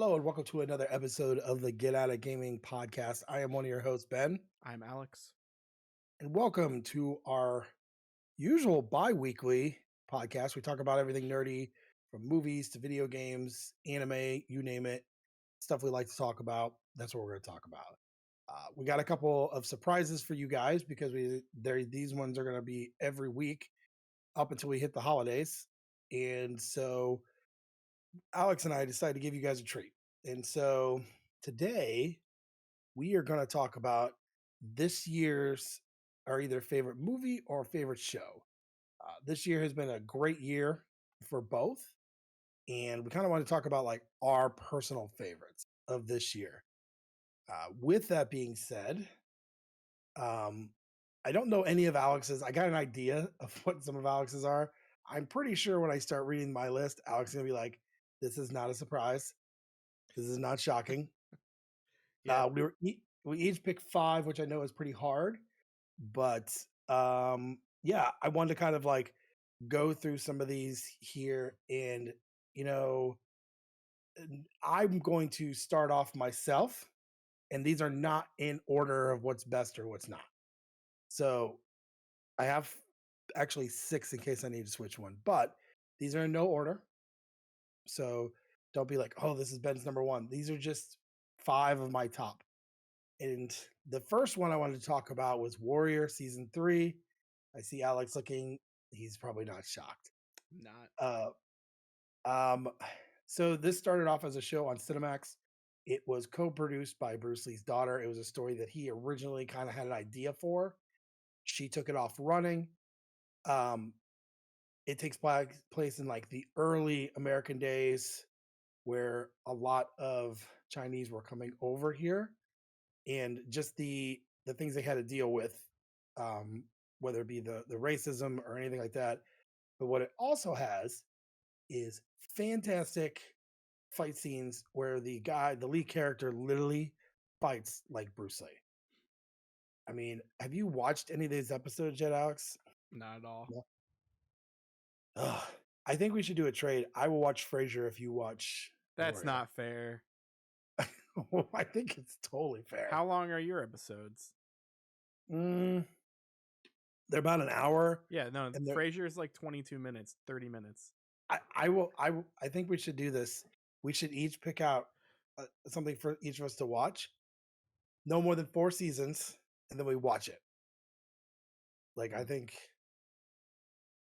Hello and welcome to another episode of the Get Out of Gaming podcast. I am one of your hosts, Ben, I'm Alex. and welcome to our usual bi-weekly podcast. We talk about everything nerdy from movies to video games, anime, you name it, stuff we like to talk about. That's what we're going to talk about. We got a couple of surprises for you guys because these ones are going to be every week up until we hit the holidays. And so Alex and I decided to give you guys a treat. And so today we are going to talk about this year's our either favorite movie or favorite show. This year has been a great year for both, and we kind of want to talk about like our personal favorites of this year. With that being said, um, I don't know any of Alex's. I got an idea of what some of Alex's are. I'm pretty sure when I start reading my list, Alex is gonna be like, "This is not a surprise. This is not shocking." Yeah, We each picked five, which I know is pretty hard, but yeah, I wanted to kind of like go through some of these here, and you know, I'm going to start off myself, and these are not in order of what's best or what's not. So I have actually six in case I need to switch one, but these are in no order. So don't be like, oh, this is Ben's number one. These are just five of my top. And the first one I wanted to talk about was Warrior season three. I see Alex looking. He's probably not shocked. not. Uh, um, so this started off as a show on Cinemax. It was co-produced by Bruce Lee's daughter. It was a story that he originally kind of had an idea for. She took it off running. Um, it takes place in like the early American days where a lot of Chinese were coming over here, and just the things they had to deal with, um, whether it be the racism or anything like that. But what it also has is fantastic fight scenes where the lead character, literally fights like Bruce Lee. I mean, have you watched any of these episodes yet, Alex? Not at all. No. Ugh. I think we should do a trade. I will watch Frasier if you watch That's Warrior. not fair. I think it's totally fair. How long are your episodes? Mm, they're about an hour, Yeah, no, and Frasier is like 22 minutes, 30 minutes. I think we should do this. We should each pick out something for each of us to watch. No more than four seasons, and then we watch it. Like I think.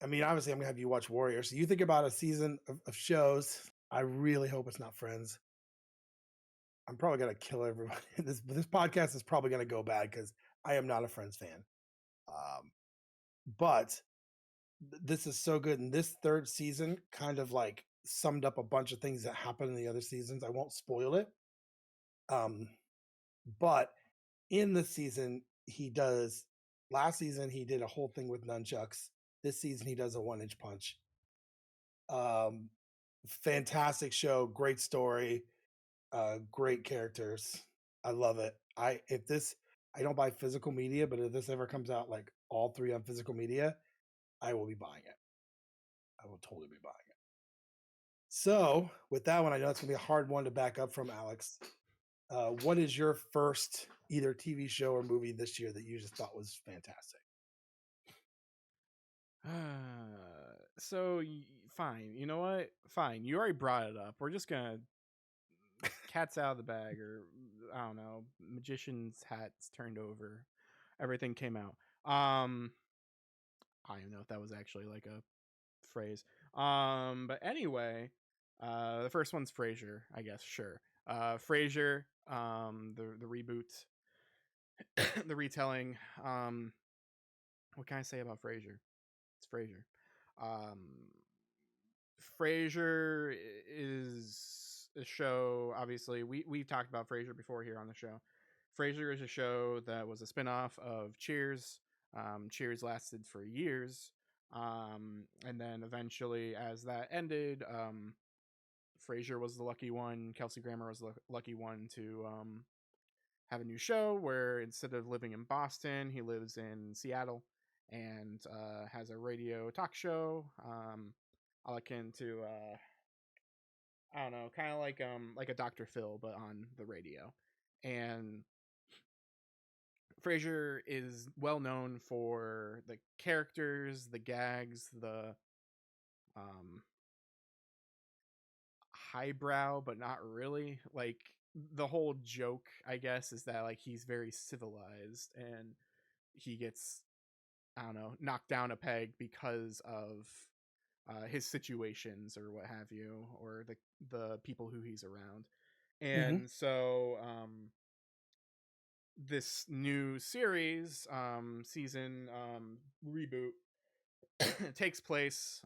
I mean, obviously, I'm gonna have you watch Warrior. So you think about a season of shows. I really hope it's not Friends. I'm probably gonna kill everybody. This podcast is probably gonna go bad because I am not a Friends fan. Um, but this is so good, and this third season kind of like summed up a bunch of things that happened in the other seasons. I won't spoil it. Um, but in this season, he does. Last season, he did a whole thing with nunchucks. This season, he does a 1 inch punch. Um, Fantastic show, great story, great characters. I love it. I don't buy physical media, but if this ever comes out like all three on physical media, I will be buying it. I will totally be buying it. So with that one, I know it's gonna be a hard one to back up from Alex. What is your first either TV show or movie this year that you just thought was fantastic? So, fine. You know what? Fine. You already brought it up. We're just going to cat's out of the bag, or I don't know, magician's hats turned over. Everything came out. I don't even know if that was actually like a phrase. But anyway, the first one's Frasier, I guess. Sure. Frasier, the reboot, the retelling. What can I say about Frasier? It's Frasier. Um, Frasier is a show. Obviously, we've talked about Frasier before here on the show. Frasier is a show that was a spinoff of Cheers. Cheers lasted for years. And then eventually, as that ended, Frasier was the lucky one. Kelsey Grammer was the lucky one to have a new show where instead of living in Boston, he lives in Seattle and has a radio talk show. Akin to don't know, kind of like a Dr. Phil but on the radio. And Frasier is well known for the characters, the gags, the um highbrow but not really. Like the whole joke, I guess, is that like he's very civilized and he gets, I don't know, knocked down a peg because of his situations or what have you, or the people who he's around. Hmm. And so this new series season reboot takes place.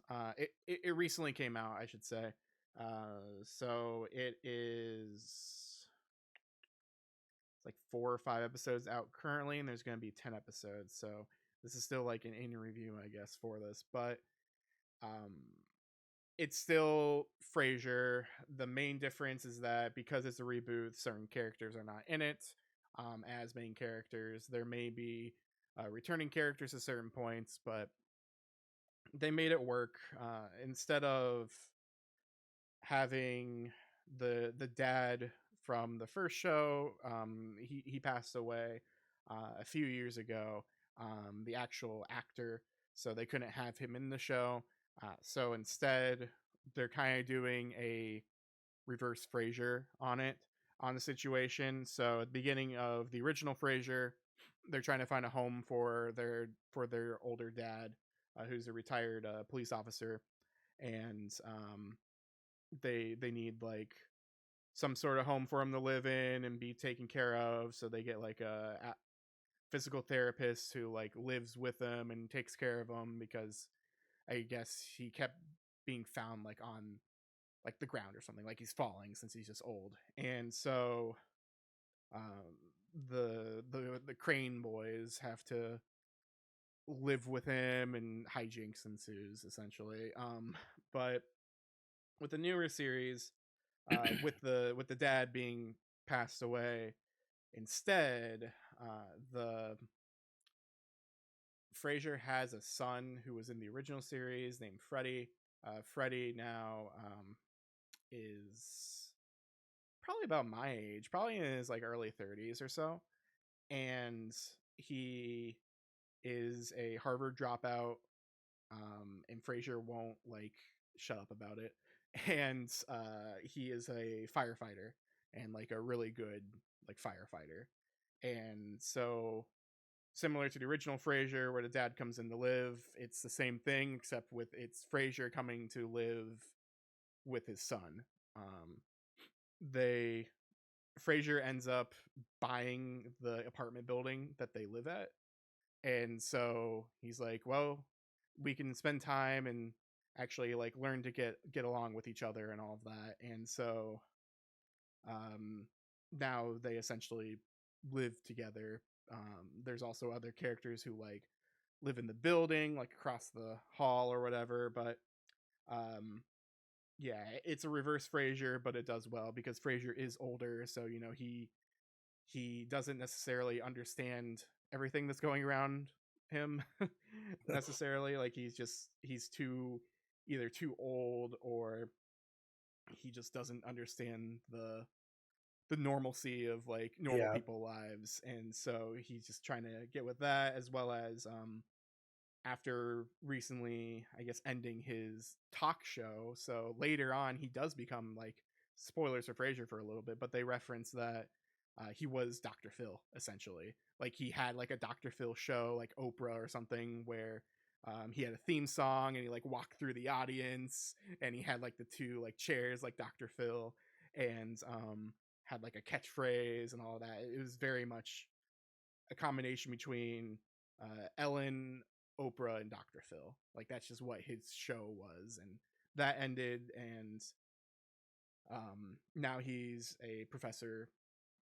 It recently came out, I should say. So it is like 4 or 5 episodes out currently, and there's going to be 10 episodes. So this is still like an in review, I guess, for this, but um, it's still Frasier. The main difference is that because it's a reboot, certain characters are not in it as main characters. There may be returning characters at certain points, but they made it work. Instead of having the dad from the first show, he passed away a few years ago. The actual actor, so they couldn't have him in the show. So instead, they're kind of doing a reverse Frasier on the situation. So at the beginning of the original Frasier, they're trying to find a home for their older dad, who's a retired police officer, and they need like some sort of home for him to live in and be taken care of. So they get like a physical therapist who like lives with them and takes care of him because I guess he kept being found like on like the ground or something, like he's falling since he's just old. And so um, the Crane boys have to live with him, and hijinks ensues essentially. But with the newer series, with the dad being passed away, instead, the Frasier has a son who was in the original series named Freddie. Freddie now is probably about my age, probably in his like early 30s or so, and he is a Harvard dropout. And Frasier won't like shut up about it. And he is a firefighter, and like a really good like firefighter. And so similar to the original Frasier, where the dad comes in to live, it's the same thing except with it's Frasier coming to live with his son. Um, they Frasier ends up buying the apartment building that they live at, and so he's like, well, we can spend time and actually like learn to get along with each other and all of that. And so um now they essentially live together. There's also other characters who like live in the building like across the hall or whatever, but um yeah, it's a reverse Frasier, but it does well because Frasier is older, so you know he doesn't necessarily understand everything that's going around him necessarily. Like he's too either too old, or he just doesn't understand the normalcy of like normal Yeah. people lives, and so he's just trying to get with that, as well as after recently, I guess, ending his talk show. So later on, he does become like, spoilers for Frasier for a little bit, but they reference that he was Dr. Phil essentially. Like he had like a Dr. Phil show, like Oprah or something, where he had a theme song and he like walked through the audience, and he had like the two like chairs like Dr. Phil, and had like a catchphrase and all of that. It was very much a combination between Ellen, Oprah, and Dr. Phil. Like that's just what his show was, and that ended, and now he's a professor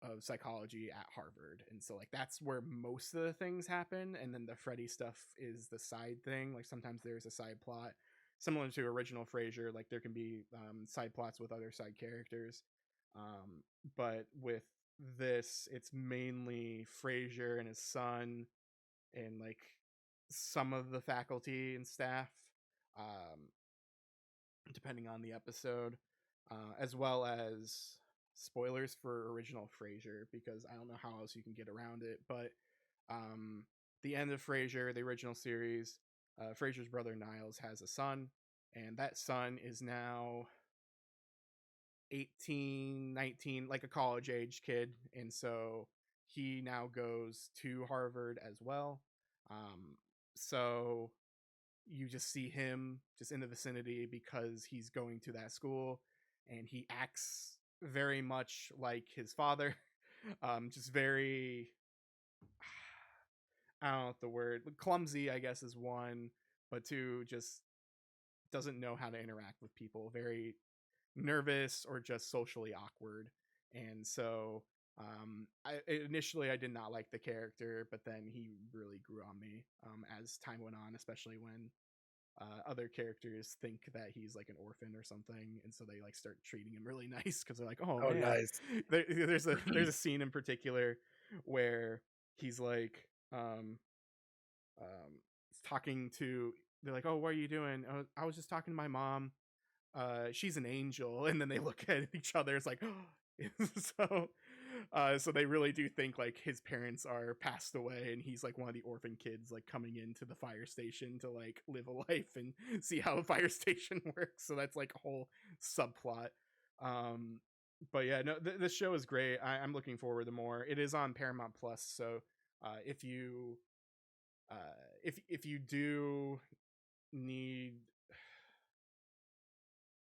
of psychology at Harvard, and so like that's where most of the things happen, and then the Freddy stuff is the side thing. Like sometimes there's a side plot similar to original Frasier. Like there can be side plots with other side characters, but with this, it's mainly Frasier and his son, and like some of the faculty and staff, um, depending on the episode. as well as spoilers for original Frasier, because I don't know how else you can get around it. But um, the end of Frasier, the original series, Frasier's brother Niles has a son, and that son is now 18, 19, like a college age kid. And so he now goes to Harvard as well. Um, so you just see him just in the vicinity because he's going to that school, and he acts very much like his father. Just very, I don't know what the word, clumsy, I guess, is one, but two, just doesn't know how to interact with people. Very nervous or just socially awkward. And so initially I did not like the character, but then he really grew on me as time went on, especially when other characters think that he's like an orphan or something, and so they like start treating him really nice because they're like, oh Oh, man. nice. There's a scene in particular where he's like talking to, they're like, oh, what are you doing? Oh, I was just talking to my mom, she's an angel. And then they look at each other, it's like so so they really do think like his parents are passed away, and he's like one of the orphan kids like coming into the fire station to like live a life and see how a fire station works. So that's like a whole subplot. um but yeah, no, this show is great. I'm looking forward to more. It is on Paramount Plus, so if you uh if you do need,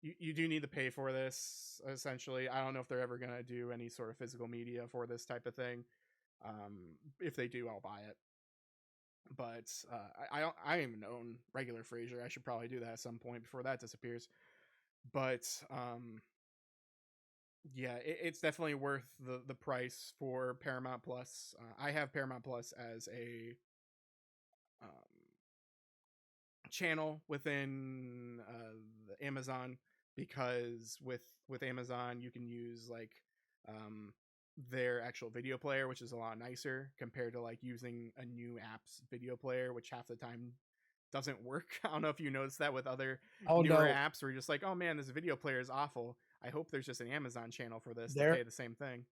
you do need to pay for this, essentially. I don't know if they're ever going to do any sort of physical media for this type of thing. If they do, I'll buy it. But I don't even own regular Frasier. I should probably do that at some point before that disappears. But yeah, it's definitely worth the price for Paramount Plus. I have Paramount Plus as a um, channel within the Amazon, because with Amazon you can use like um their actual video player, which is a lot nicer compared to like using a new app's video player, which half the time doesn't work. I don't know if you noticed that with other Oh, newer no. apps where you're just like, oh man, this video player is awful. I hope there's just an Amazon channel for this to There pay the same thing.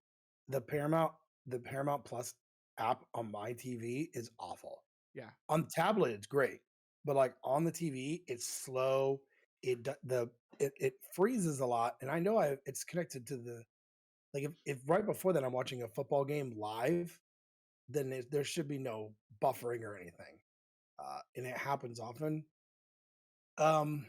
the Paramount the Paramount Plus app on my TV is awful. Yeah. On tablet, it's great, but, like, on the TV, it's slow. It do the it freezes a lot, and I know it's connected to the like, if right before that I'm watching a football game live, then there should be no buffering or anything, and it happens often. Um,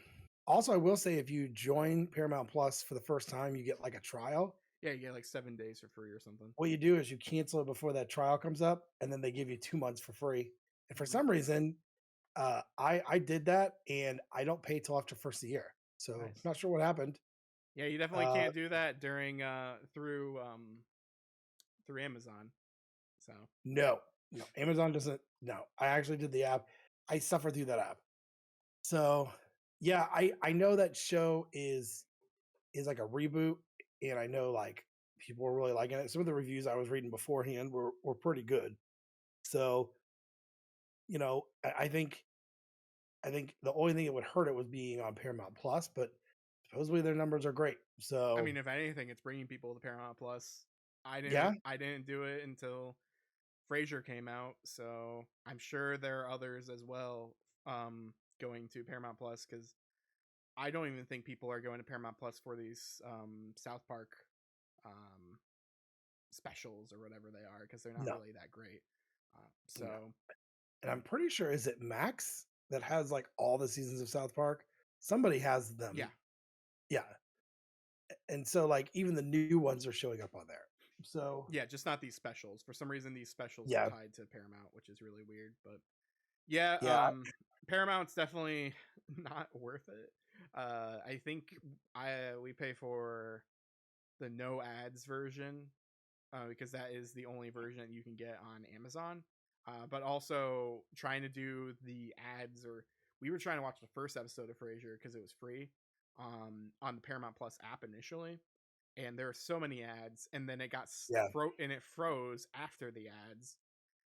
Also, I will say if you join Paramount Plus for the first time, you get, like, a trial. Yeah, you get like 7 days for free or something. What you do is you cancel it before that trial comes up, and then they give you 2 months for free, and for some reason, I did that, and I don't pay till after first of the year, so Nice. not sure what happened. Yeah, you definitely Uh, can't do that during through Amazon. So no, no, Amazon doesn't. No, I actually did the app. I suffered through that app. So yeah, I know that show is like a reboot, and I know like people are really liking it. Some of the reviews I was reading beforehand were pretty good. So I think the only thing that would hurt it was being on Paramount Plus, but supposedly their numbers are great. I So mean, if anything, it's bringing people to Paramount Plus. yeah, I didn't do it until Frasier came out, so I'm sure there are others as well going to Paramount Plus, because I don't even think people are going to Paramount Plus for these South Park um specials or whatever they are, because they're not no, really that great. no. So And I'm pretty sure is it Max that has like all the seasons of South Park? Somebody has yeah. them. Yeah. And so like even the new ones are showing up on there. So Yeah, just not these specials. For some reason, these specials are yeah, tied to Paramount, which is really weird. But yeah, yeah, Paramount's definitely not worth it. I think I we pay for the no ads version, because that is the only version that you can get on Amazon. But also trying to do the ads, or we were trying to watch the first episode of Frasier because it was free on the Paramount Plus app initially, and there were so many ads, and then it got yeah. and it froze after the ads,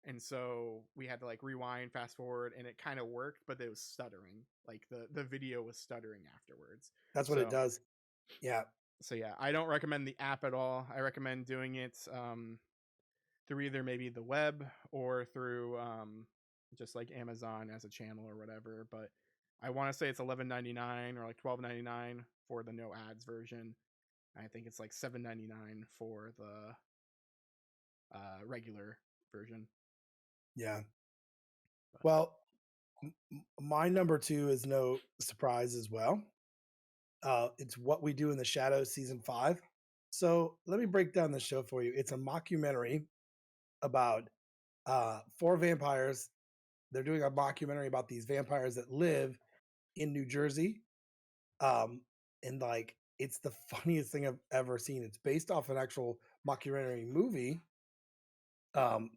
and so we had to like rewind, fast forward, and it kind of worked, but it was stuttering. Like the video was stuttering afterwards. That's what it So does. Yeah. So yeah, I don't recommend the app at all. I recommend doing it through either maybe the web or through just like Amazon as a channel or whatever. But I want to say it's 11.99 or like 12.99 for the no ads version. I think it's like 7.99 for the regular version. Yeah. But Well, my number two is no surprise as well. It's What We Do in the Shadows, season 5. So let me break down the show for you. It's a mockumentary about four vampires. They're doing a mockumentary about these vampires that live in New Jersey. Um, and like, it's the funniest thing I've ever seen. It's based off an actual mockumentary movie. Um,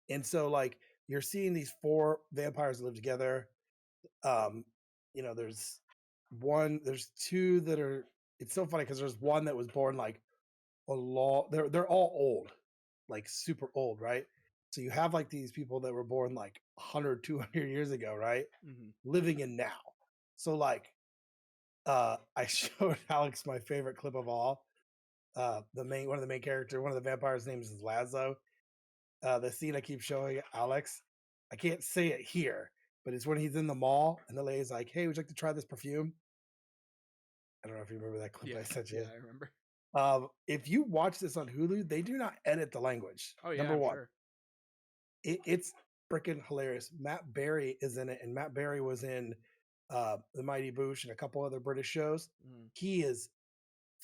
and so like you're seeing these four vampires live together. Um, there's there's two that are. It's so funny because there's one that was born like a law. They're all old, like super old, right? So you have like these people that were born like 100, 200 years ago, right? mm-hmm. Living in now. So like I showed Alex my favorite clip of all. One of the main character, one of the vampires' names is Laszlo. The scene I keep showing Alex, I can't say it here, but it's when he's in the mall and the lady's like, "Hey, would you like to try this perfume?" I don't know if you remember that clip I Yeah, sent yeah, you. I remember. If you watch this on Hulu, they do not edit the language. Oh yeah, Number I'm one, sure. it's freaking hilarious. Matt Berry is in it, and Matt Berry was in The Mighty Boosh and a couple other British shows. Mm. He is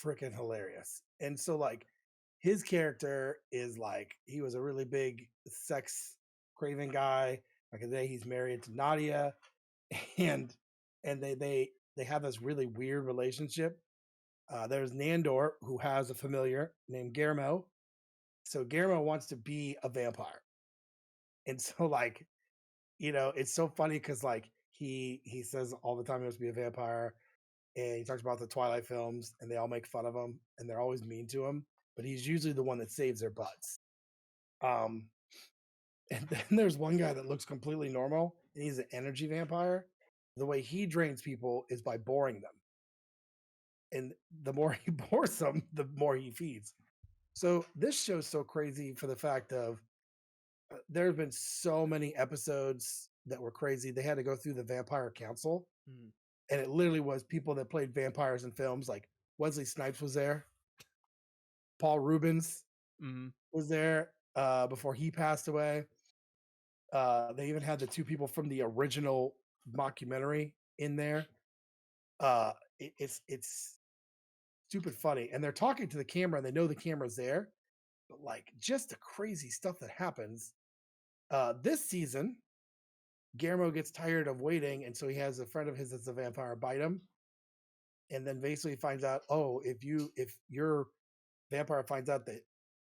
freaking hilarious. And so like his character is like he was a really big sex craving guy. Like today he's married to Nadia and they have this really weird relationship. There's Nandor who has a familiar named Guillermo. So Guillermo wants to be a vampire. And so like, it's so funny because like he says all the time he wants to be a vampire and he talks about the Twilight films, and they all make fun of him, and they're always mean to him. But he's usually the one that saves their butts. Um, and then there's one guy that looks completely normal, and he's an energy vampire. The way he drains people is by boring them, and the more he bores them, the more he feeds. So this show's so crazy for the fact of there have been so many episodes that were crazy. They had to go through the Vampire Council, Mm. and it literally was people that played vampires in films. Like Wesley Snipes was there, Paul Rubens Mm. was there before he passed away. They even had the two people from the original mockumentary in there. It's stupid funny, and they're talking to the camera, and they know the camera's there. But like, just the crazy stuff that happens. This season, Guillermo gets tired of waiting, and so he has a friend of his that's a vampire bite him, and then basically finds out, oh, if your vampire finds out that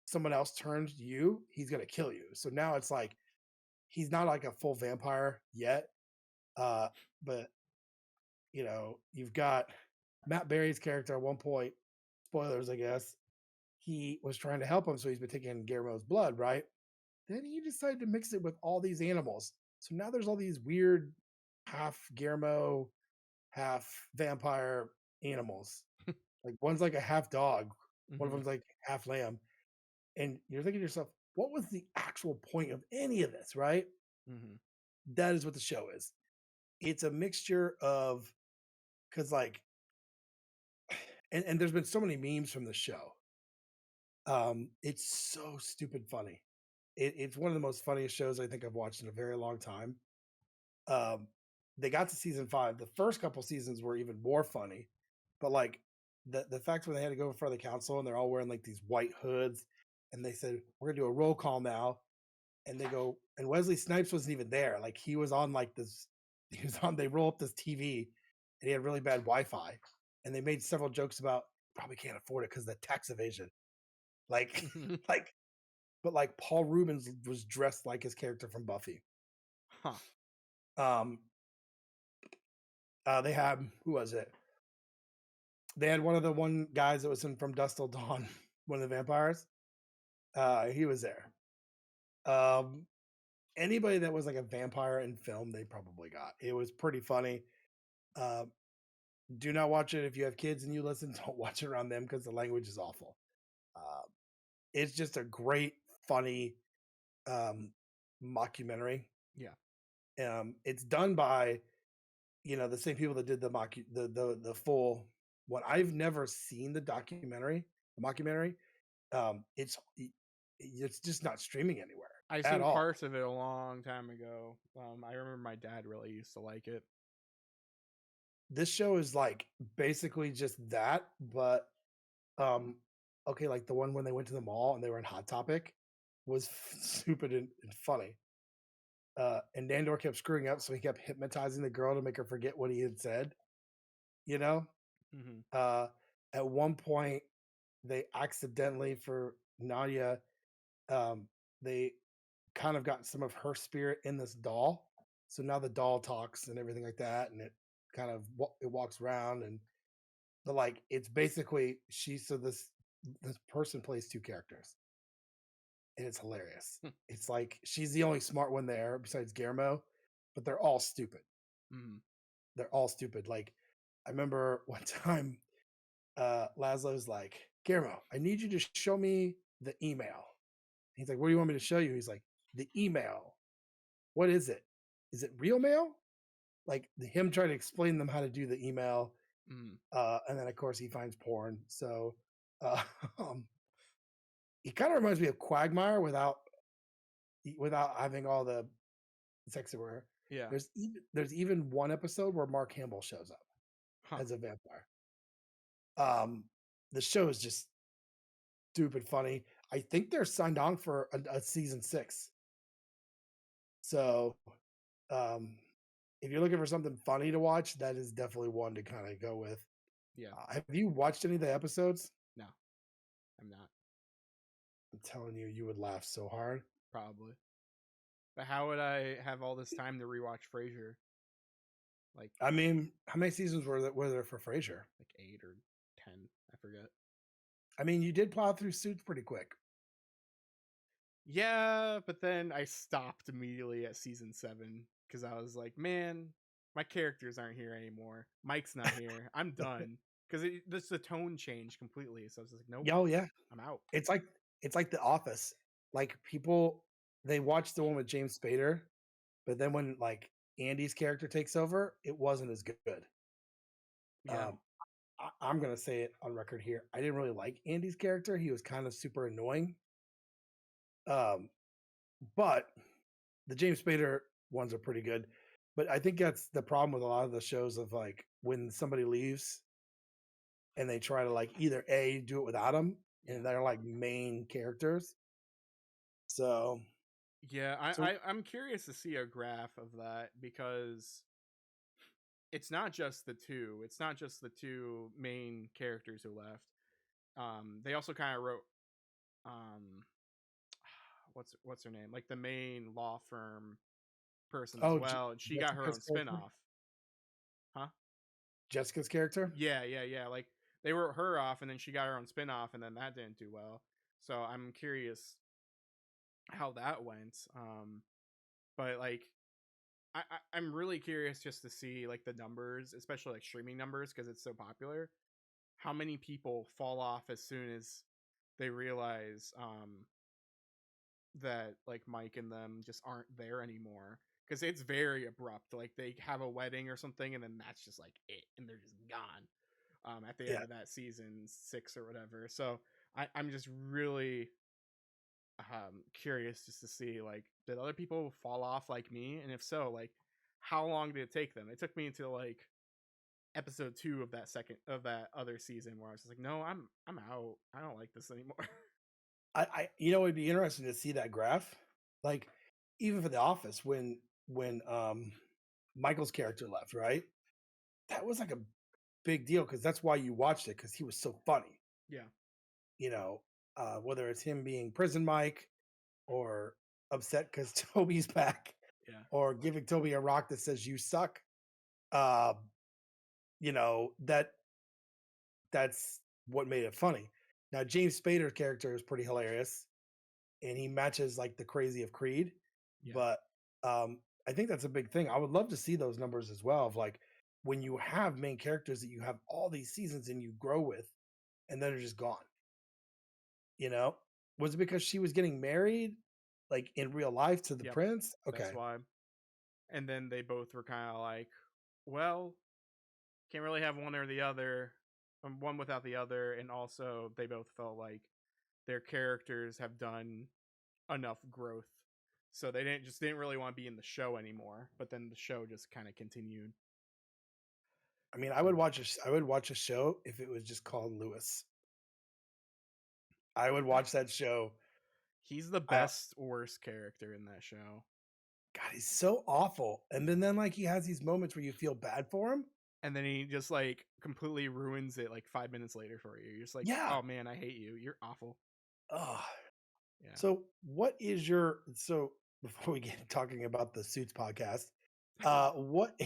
someone else turned you, he's gonna kill you. So now it's like he's not like a full vampire yet. Uh, but you've got Matt Berry's character at one point, spoilers, I guess, he was trying to help him, so he's been taking Guillermo's blood, right? Then he decided to mix it with all these animals. So now there's all these weird half Guillermo, half vampire animals. Like one's like a half dog, one of Mm-hmm. them's like half lamb. And you're thinking to yourself, what was the actual point of any of this, right? Mm-hmm. That is what the show is. It's a mixture of because like and there's been so many memes from the show. It's so stupid funny. It's one of the most funniest shows I think I've watched in a very long time. Um, they got to season 5. The first couple seasons were even more funny, but like the fact when they had to go in front of the council and they're all wearing like these white hoods, and they said we're gonna do a roll call now, and they go and Wesley Snipes wasn't even there. Like he was on like this, he was on. They roll up this TV, and he had really bad Wi-Fi, and they made several jokes about probably can't afford it because of the tax evasion. Like, Mm-hmm. like, but like Paul Rubens was dressed like his character from Buffy. Huh. Um, they had who was it? They had one of the one guys that was in From Dusk Till Dawn, one of the vampires. He was there. Um, Anybody that was like a vampire in film, they probably got. It was pretty funny. Uh, Do not watch it if you have kids and you listen. Don't watch it around them because the language is awful. Uh, it's just a great, funny um, mockumentary. Yeah. It's done by the same people that did the full one. I've never seen the mockumentary. It's just not streaming anywhere I at seen all. parts of it a long time ago. I remember my dad really used to like it. This show is like basically just that, but um, okay, like the one when they went to the mall and they were in Hot Topic was stupid and funny. And Nandor kept screwing up, so he kept hypnotizing the girl to make her forget what he had said. You know, Hmm. uh, at one point they accidentally for Nadia, they kind of got some of her spirit in this doll. So now the doll talks and everything like that, and it kind of it walks around and but like it's basically this person plays two characters, and it's hilarious. It's like she's the only smart one there besides Guillermo, but they're all stupid. Hmm. They're all stupid. Like I remember one time, Laszlo's like, Guillermo, I need you to show me the email. He's like, what do you want me to show you? He's like, the email. What is it? Is it real mail? Like him trying to explain them how to do the email. Hmm. And then of course he finds porn. So uh, um, he kind of reminds me of Quagmire without having all the sex everywhere. Yeah. There's even one episode where Mark Hamill shows up Huh. as a vampire. Um, the show is just stupid funny. I think they're signed on for a season 6. So um, if you're looking for something funny to watch, that is definitely one to kind of go with. Yeah. Have you watched any of the episodes? No, I'm not. I'm telling you, you would laugh so hard. Probably. But how would I have all this time to rewatch Frasier? Like I mean, how many seasons were there for Frasier? 8 or 10, I forget. I mean, you did plow through Suits pretty quick. Yeah, but then I stopped immediately at season 7 because I was like, man, my characters aren't here anymore. Mike's not here. I'm done because this the tone changed completely. So I was like, nope, Oh yeah, I'm out. it's like The Office. Like people, they watched the one with James Spader, but then when like Andy's character takes over, it wasn't as good. Yeah, Um, I'm gonna say it on record here. I didn't really like Andy's character. He was kind of super annoying. Um, but the James Spader ones are pretty good. But I think that's the problem with a lot of the shows of like when somebody leaves and they try to like either A do it without them yeah, and they're like main characters. So yeah. so I'm curious to see a graph of that because it's not just the two. It's not just the two main characters who left. They also kind of wrote um what's her name, like the main law firm person as oh well, and she got her Jessica's own character. spin-off. Huh? Jessica's character. Yeah. Like they wrote her off and then she got her own spin-off and then that didn't do well. So I'm curious how that went. But like I'm really curious just to see like the numbers, especially like streaming numbers because it's so popular. How many people fall off as soon as they realize that like Mike and them just aren't there anymore because it's very abrupt. Like they have a wedding or something, and then that's just like it, and they're just gone at the end Yeah. of that season 6 or whatever. So I'm just really curious just to see like did other people fall off like me, and if so, like how long did it take them? It took me until like episode 2 of that other season where I was just like, no, I'm out. I don't like this anymore. It'd be interesting to see that graph. Like even for The Office when Michael's character left, right? That was like a big deal because that's why you watched it because he was so funny. Yeah, You know, whether it's him being prison Mike or upset because Toby's back yeah, or giving Toby a rock that says you suck. Uh, that's what made it funny. Now James Spader's character is pretty hilarious and he matches like the crazy of Creed, yeah. but I think that's a big thing. I would love to see those numbers as well of like when you have main characters that you have all these seasons and you grow with, and then they're just gone. You know, was it because she was getting married, like in real life, to the Yep, prince? that's Okay, why. And then they both were kind of like, well, can't really have one or the other, one without the other. And also, they both felt like their characters have done enough growth, so they didn't really want to be in the show anymore. But then the show just kind of continued. I mean, So I would watch a show if it was just called Lewis. I would watch that show. he's the Uh, best worst character in that show. God, he's so awful. And then like he has these moments where you feel bad for him. And then he just like completely ruins it like 5 minutes later for you. You're just like, Yeah. oh man, I hate you. You're awful. Ugh. Yeah. So before we get talking about the Suits podcast, what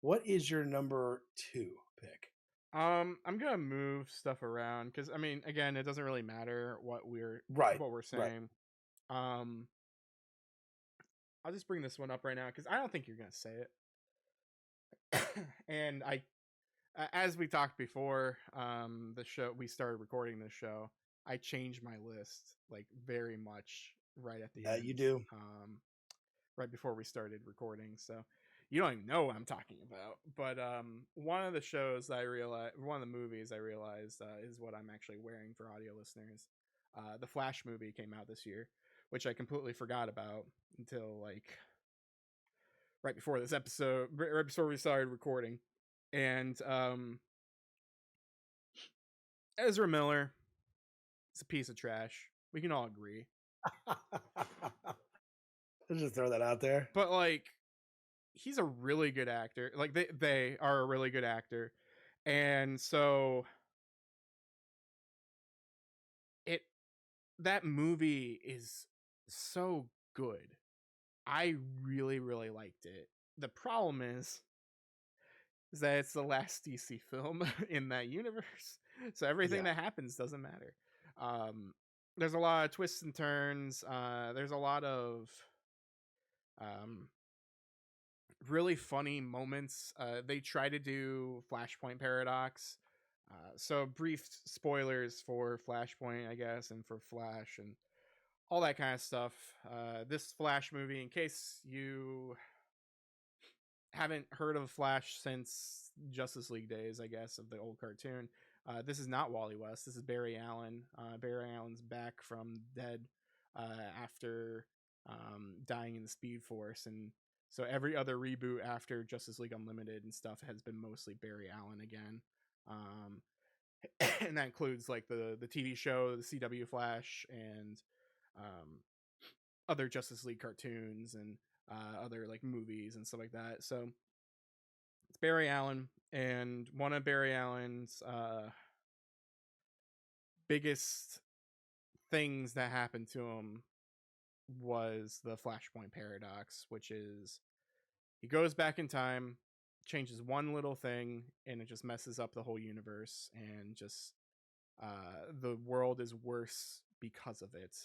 what is your number 2 pick? I'm gonna move stuff around because I mean, again, it doesn't really matter Right. what we're Right. saying. Um, I'll just bring this one up right now because I don't think you're gonna say it. And as we talked before, the show we started recording this show, I changed my list like very much right at the That you end, do. right before we started recording. So you don't even know what I'm talking about. But one of the shows that I realized, one of the movies I realized is what I'm actually wearing for audio listeners. The Flash movie came out this year, which I completely forgot about until like right before this episode, right before we started recording. And Ezra Miller is a piece of trash. We can all agree. Let's just throw that out there. But like he's a really good actor. Like they are a really good actor. And so it that movie is so good. I really really liked it. The problem is that it's the last DC film in that universe. So everything Yeah. that happens doesn't matter. There's a lot of twists and turns. There's a lot of um, really funny moments. They try to do Flashpoint Paradox. So brief spoilers for Flashpoint, I guess, and for Flash and all that kind of stuff. This Flash movie, in case you haven't heard of Flash since Justice League days, I guess, of the old cartoon. This is not Wally West. This is Barry Allen. Barry Allen's back from dead after dying in the Speed Force, and so every other reboot after Justice League Unlimited and stuff has been mostly Barry Allen again. Um, and that includes like the TV show, the CW Flash, and um, other Justice League cartoons and other like movies and stuff like that. So it's Barry Allen, and one of Barry Allen's biggest things that happened to him was the Flashpoint Paradox, which is he goes back in time, changes one little thing, and it just messes up the whole universe, and just the world is worse because of it.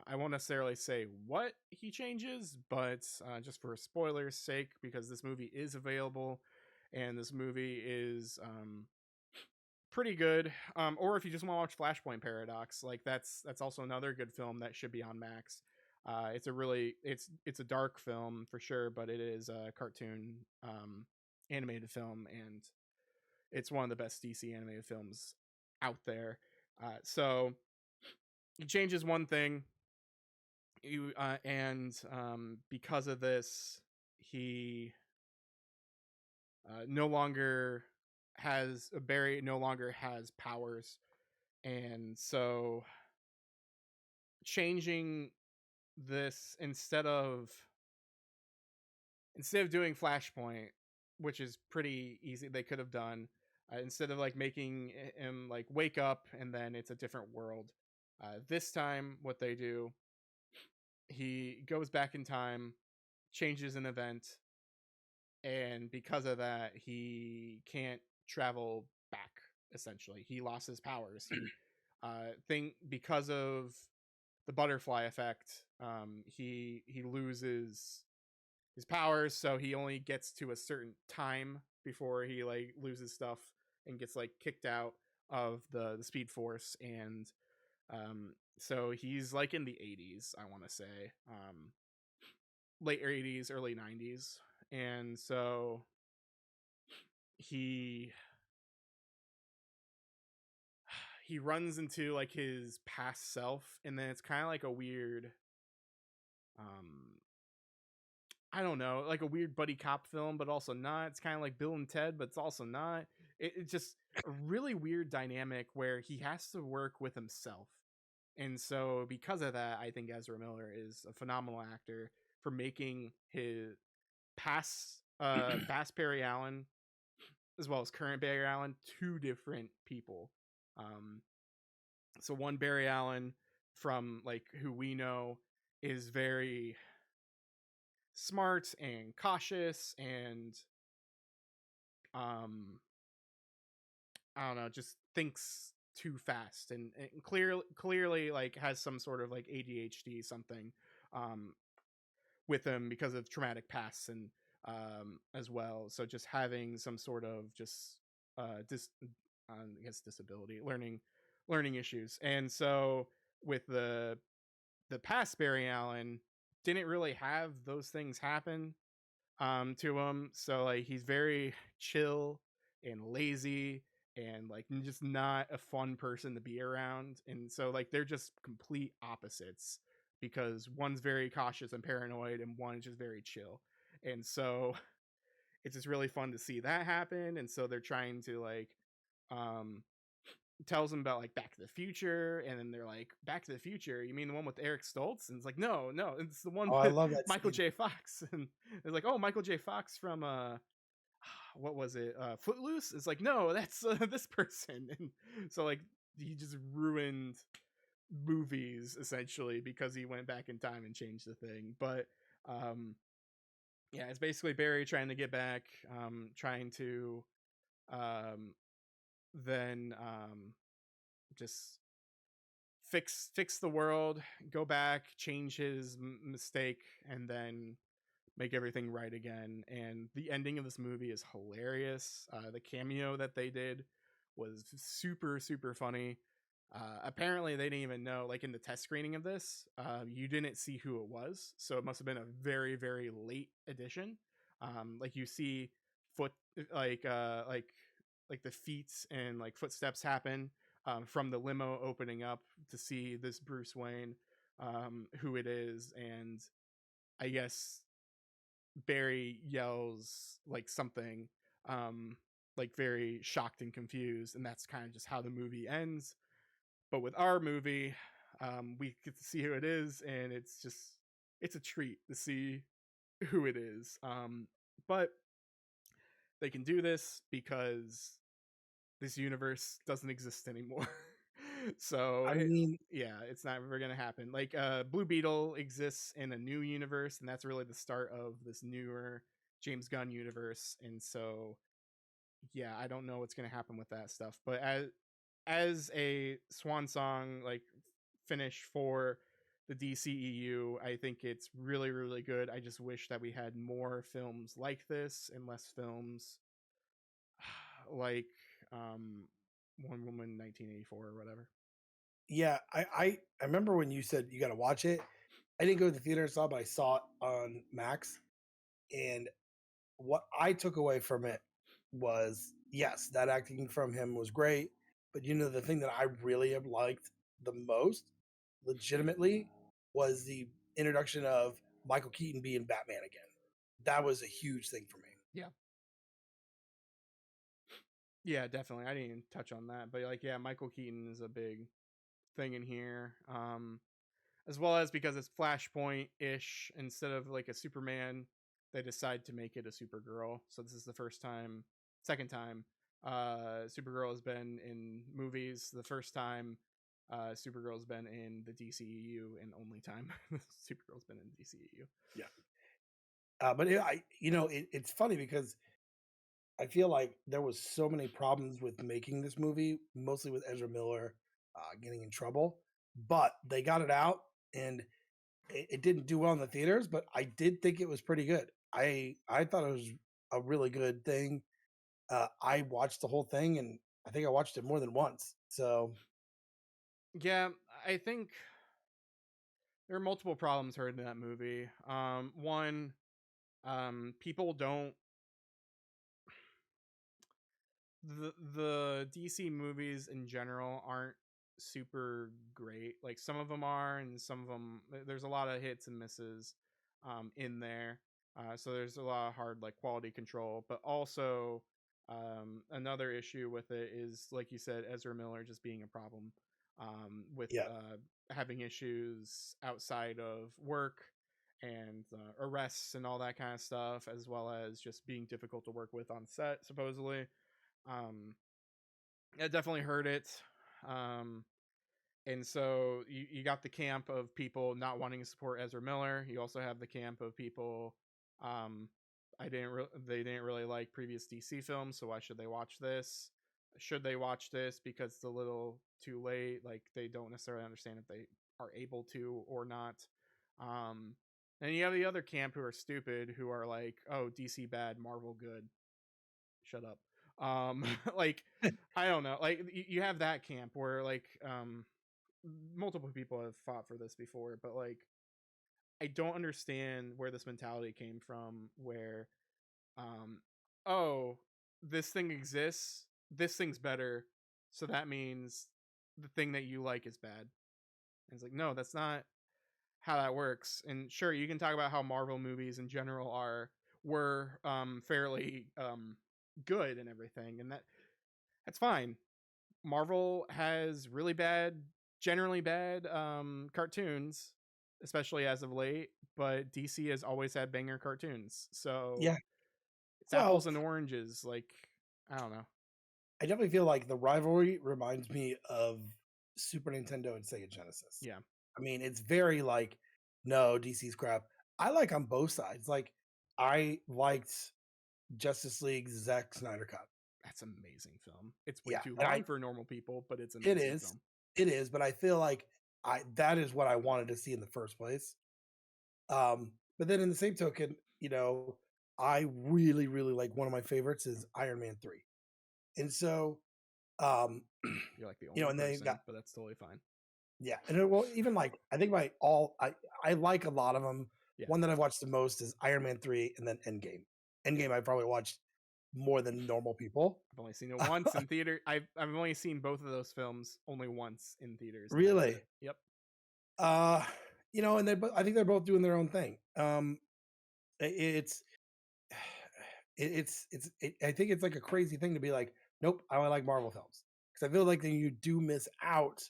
I won't necessarily say what he changes, but just for spoilers' sake, because this movie is available, and this movie is pretty good. Or if you just want to watch Flashpoint Paradox, like that's also another good film that should be on Max. It's a really it's a dark film for sure, but it is a cartoon animated film, and it's one of the best DC animated films out there. So he changes one thing, and because of this, he no longer Barry no longer has powers, and so changing this instead of doing Flashpoint, which is pretty easy, they could have done instead of like making him like wake up and then it's a different world. This time, what they do, he goes back in time, changes an event, and because of that, he can't travel back. Essentially, he lost his powers. He thing because of the butterfly effect. He loses his powers, so he only gets to a certain time before he like loses stuff and gets like kicked out of the Speed Force. And so he's like in the 80s, I want to say, late 80s, early 90s. And so he he runs into like his past self, and then it's kind of like a weird um I don't know, like a weird buddy cop film, but also not. It's kind of like Bill and Ted, but it's also not. It's just a really weird dynamic where he has to work with himself. And so because of that, I think Ezra Miller is a phenomenal actor for making his past Barry Allen as well as current Barry Allen two different people. Um, so one Barry Allen from like who we know is very smart and cautious and um I don't know, just thinks too fast and clearly like has some sort of like ADHD something um with him because of traumatic pasts and as well. So just having some sort of just I guess disability, learning issues. And so with the past Barry Allen didn't really have those things happen to him. So like he's very chill and lazy and like just not a fun person to be around. And so like they're just complete opposites because one's very cautious and paranoid and one is just very chill. And so it's just really fun to see that happen. And so they're trying to like um tells them about like Back to the Future, and then they're like, Back to the Future, you mean the one with Eric Stoltz? And it's like, no, it's the one Oh, I with love that Michael scene. J. Fox. And it's like, oh, Michael J. Fox from what was it? Footloose? It's like, no, that's this person. And so like he just ruined movies essentially because he went back in time and changed the thing. But um yeah, it's basically Barry trying to get back, trying to um then just fix the world, go back, change his mistake, and then make everything right again. And the ending of this movie is hilarious. The cameo that they did was super funny. Apparently, they didn't even know, like in the test screening of this, you didn't see who it was, so it must have been a very late edition. Like you see foot like the feet and like footsteps happen from the limo opening up to see this Bruce Wayne, who it is, and I guess Barry yells like something, um, like very shocked and confused, and that's kind of just how the movie ends. But with our movie, we get to see who it is, and it's a treat to see who it is. But they can do this because this universe doesn't exist anymore. So I mean, yeah, it's not ever gonna happen. Like Blue Beetle exists in a new universe, and that's really the start of this newer James Gunn universe. And so yeah, I don't know what's gonna happen with that stuff. But as a swan song like finish for the DCEU, I think it's really good. I just wish that we had more films like this and less films like One Woman 1984 or whatever. yeah, I remember when you said you got to watch it. I didn't go to the theater and saw it, but I saw it on Max. And what I took away from it was, yes, that acting from him was great. But the thing that I really have liked the most, legitimately, was the introduction of Michael Keaton being Batman again. That was a huge thing for me. Yeah. Yeah, definitely. I didn't even touch on that, but like, yeah, Michael Keaton is a big thing in here. As well as because it's Flashpoint ish instead of like a Superman, they decide to make it a Supergirl. So this is the second time, Supergirl has been in movies. The first time, Supergirl's been in the DCEU, and only time Supergirl's been in DCEU. Yeah. But it's funny because I feel like there was so many problems with making this movie, mostly with Ezra Miller getting in trouble, but they got it out, and it didn't do well in the theaters. But I did think it was pretty good. I thought it was a really good thing. I watched the whole thing, and I think I watched it more than once. So Yeah, I think there are multiple problems heard in that movie. One, people don't the DC movies in general aren't super great. Like some of them are, and some of them there's a lot of hits and misses in there. So there's a lot of hard like quality control, but also another issue with it is like you said, Ezra Miller just being a problem with yeah, having issues outside of work and arrests and all that kind of stuff, as well as just being difficult to work with on set, supposedly. um it definitely hurt it. um and so you got the camp of people not wanting to support Ezra Miller. You also have the camp of people, um they didn't really like previous DC films, so why should they watch this? Should they watch this because it's a little too late, like they don't necessarily understand if they are able to or not. um and you have the other camp who are stupid, who are like, oh, DC bad, Marvel good. Shut up. Like, I don't know, like you have that camp where like multiple people have fought for this before, but like I don't understand where this mentality came from, where um oh, this thing exists, this thing's better, so that means the thing that you like is bad. And it's like, no, that's not how that works. And sure, you can talk about how Marvel movies in general are were fairly good and everything, and that's fine. Marvel has really bad, generally bad cartoons, especially as of late, but DC has always had banger cartoons. So yeah. it's Well, apples and oranges. Like, I don't know. I definitely feel like the rivalry reminds me of Super Nintendo and Sega Genesis. Yeah, I mean, it's very like, no, DC's crap. I like on both sides. Like, I liked Justice League's Zack Snyder cut. that's an amazing film. It's way Yeah, too and long for normal people, but it's an it amazing is, film. it is, but I feel like I that is what I wanted to see in the first place. But then in the same token, I really, really like one of my favorites is Iron Man 3. And so, um, You're like the only and then you got person, but that's totally fine. yeah, and well, even like I think I like a lot of them. Yeah, One that I've watched the most is Iron Man 3 and then Endgame. yeah. Endgame I probably watched more than normal people. I've only seen it once in theater. I've only seen both of those films only once in theaters, and that's Really. it. Yep. Uh, and I think they're both doing their own thing. It's I think it's like a crazy thing to be like, nope, I only like Marvel films because I feel like then you do miss out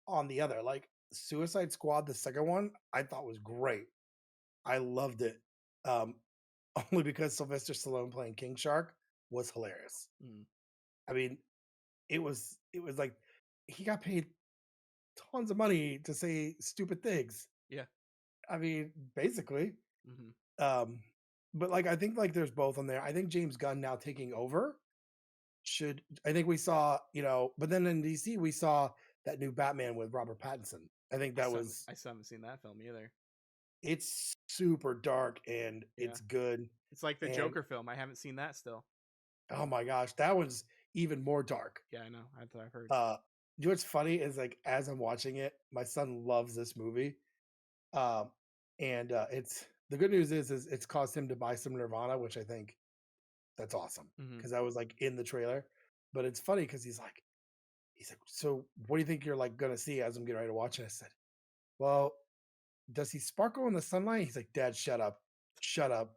on the other. Like Suicide Squad, the second one, I thought was great. I loved it, um, only because Sylvester Stallone playing King Shark was hilarious. Mm. I mean, it was like he got paid tons of money to say stupid things. Yeah. I mean, basically. Hmm. Um, but like I think like there's both on there. I think James Gunn now taking over should I think we saw, but then in DC we saw that new Batman with Robert Pattinson. I think that was I still haven't seen that film either. it's super dark and Yeah. it's good. It's like the And Joker film. I haven't seen that still. oh my gosh, that one's even more dark. Yeah, I know. I've heard. Uh what's funny is like as I'm watching it, my son loves this movie. Um and it's the good news is it's caused him to buy some Nirvana, which I think that's awesome Hmm. because I was like in the trailer. But it's funny because he's like, so what do you think you're like gonna see as I'm getting ready to watch it? I said, well, does he sparkle in the sunlight? He's like, Dad, shut up. Shut up.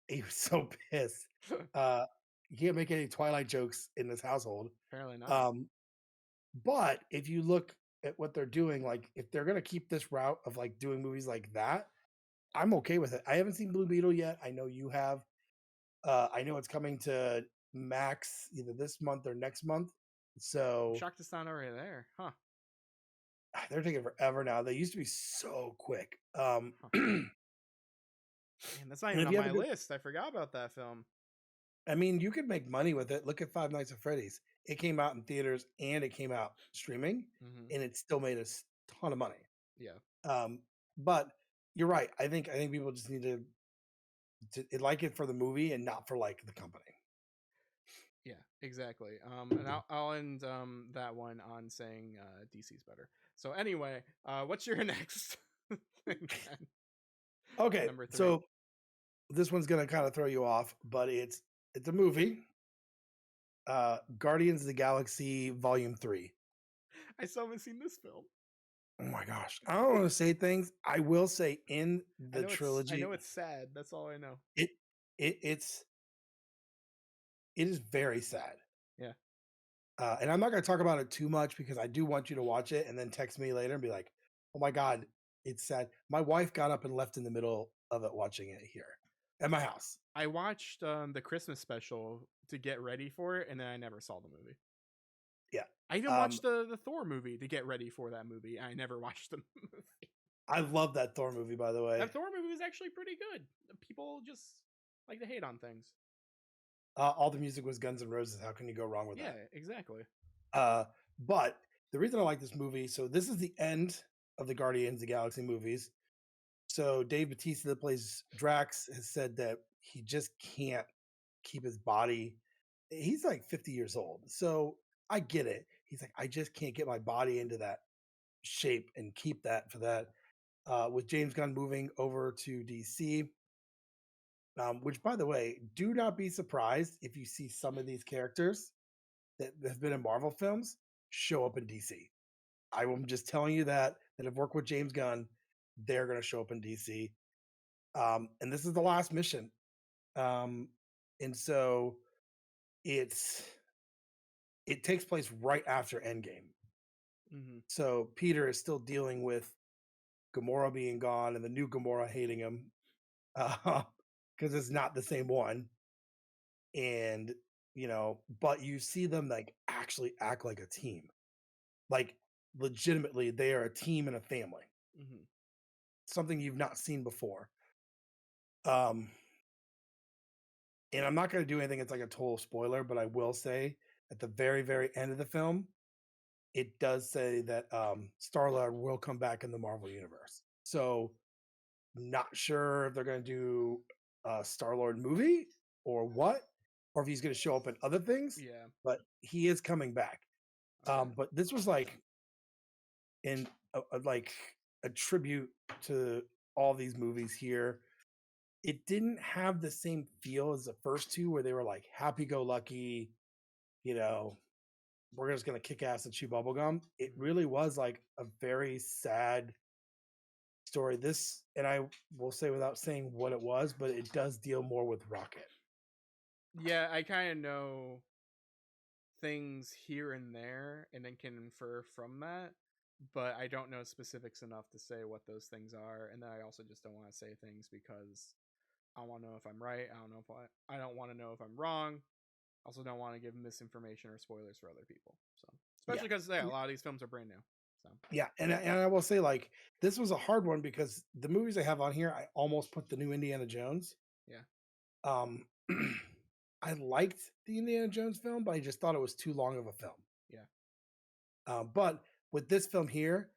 He was so pissed. Uh he can't make any Twilight jokes in this household. Apparently not. Um, but if you look at what they're doing, like if they're gonna keep this route of like doing movies like that, I'm okay with it. I haven't seen Blue Beetle yet. I know you have. I know it's coming to Max either this month or next month. I'm So shocked it's not already there. Huh. they're taking forever now. They used to be so quick. Huh. And Man, that's not even if on you have my a good, list. I forgot about that film. I mean, you could make money with it. Look at Five Nights at Freddy's. It came out in theaters and it came out streaming, Hmm. and it still made us a ton of money. Yeah. Um, but you're right. I think people just need to like it for the movie and not for like the company. Exactly. And I'll end that one on saying DC's better. So anyway, what's your next thing then? Okay, Number three. so this one's gonna kind of throw you off, but it's a movie. Guardians of the Galaxy Volume 3. I still haven't seen this film. Oh my gosh. I don't want to say things. I will say in the I trilogy, know it's sad. That's all I know. it it's it is very sad. Yeah. And I'm not going to talk about it too much because I do want you to watch it and then text me later and be like, "Oh my god, it's sad." My wife got up and left in the middle of it watching it here at my house. I watched the Christmas special to get ready for it, and then I never saw the movie. Yeah. I even Um, watched the Thor movie to get ready for that movie. I never watched the movie. I love that Thor movie, by the way. That Thor movie was actually pretty good. People just like to hate on things. All the music was Guns N' Roses. How can you go wrong with Yeah, that? exactly. But the reason I like this movie, so this is the end of the Guardians of the Galaxy movies. So Dave Bautista that plays Drax has said that he just can't keep his body. He's like 50 years old. So I get it. He's like, I just can't get my body into that shape and keep that for that. With James Gunn moving over to DC, which by the way, do not be surprised if you see some of these characters that have been in Marvel films show up in DC. I'm just telling you that have worked with James Gunn, they're going to show up in DC. And this is the last mission. Um, and so it's it takes place right after Endgame. Hmm. So Peter is still dealing with Gamora being gone and the new Gamora hating him because it's not the same one. And but you see them like actually act like a team, like legitimately they are a team and a family, Hmm. something you've not seen before. Um, and I'm not going to do anything. It's like a total spoiler, but I will say at the very, very end of the film, it does say that Star Lord will come back in the Marvel universe. So, not sure if they're going to do a Star Lord movie or what, or if he's going to show up in other things. Yeah. But he is coming back. Okay. But this was like in like a tribute to all these movies here. It didn't have the same feel as the first two, where they were like happy go lucky, you know, we're just gonna kick ass and chew bubblegum. It Mhm. really was like a very sad story. This, and I will say without saying what it was, but it does deal more with Rocket. Yeah, I kind of know things here and there and then can infer from that, but I don't know specifics enough to say what those things are. And then I also just don't want to say things because I want to know if I'm right. I don't know if I don't want to know if I'm wrong. Also, don't want to give misinformation or spoilers for other people. So, Yeah, especially because a lot of these films are brand new. So, yeah, and I will say like this was a hard one because the movies I have on here, I almost put the new Indiana Jones. yeah. Um, I liked the Indiana Jones film, but I just thought it was too long of a film. Yeah. But with this film here,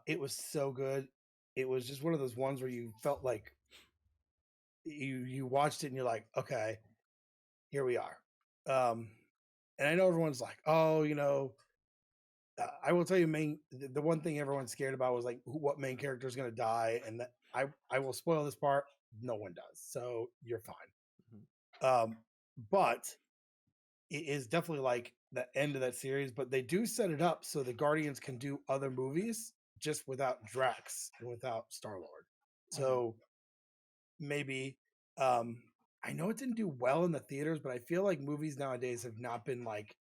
it was so good. It was just one of those ones where you felt like you watched it and you're like, okay, here we are. Um, and I know everyone's like, oh, I will tell you, the one thing everyone's scared about was like what main character is going to die, and that I will spoil this part. No one does, so you're fine. Mhm. But it is definitely like the end of that series. But they do set it up so the Guardians can do other movies just without Drax and without Star Lord. Mhm. So maybe um I know it didn't do well in the theaters, but I feel like movies nowadays have not been like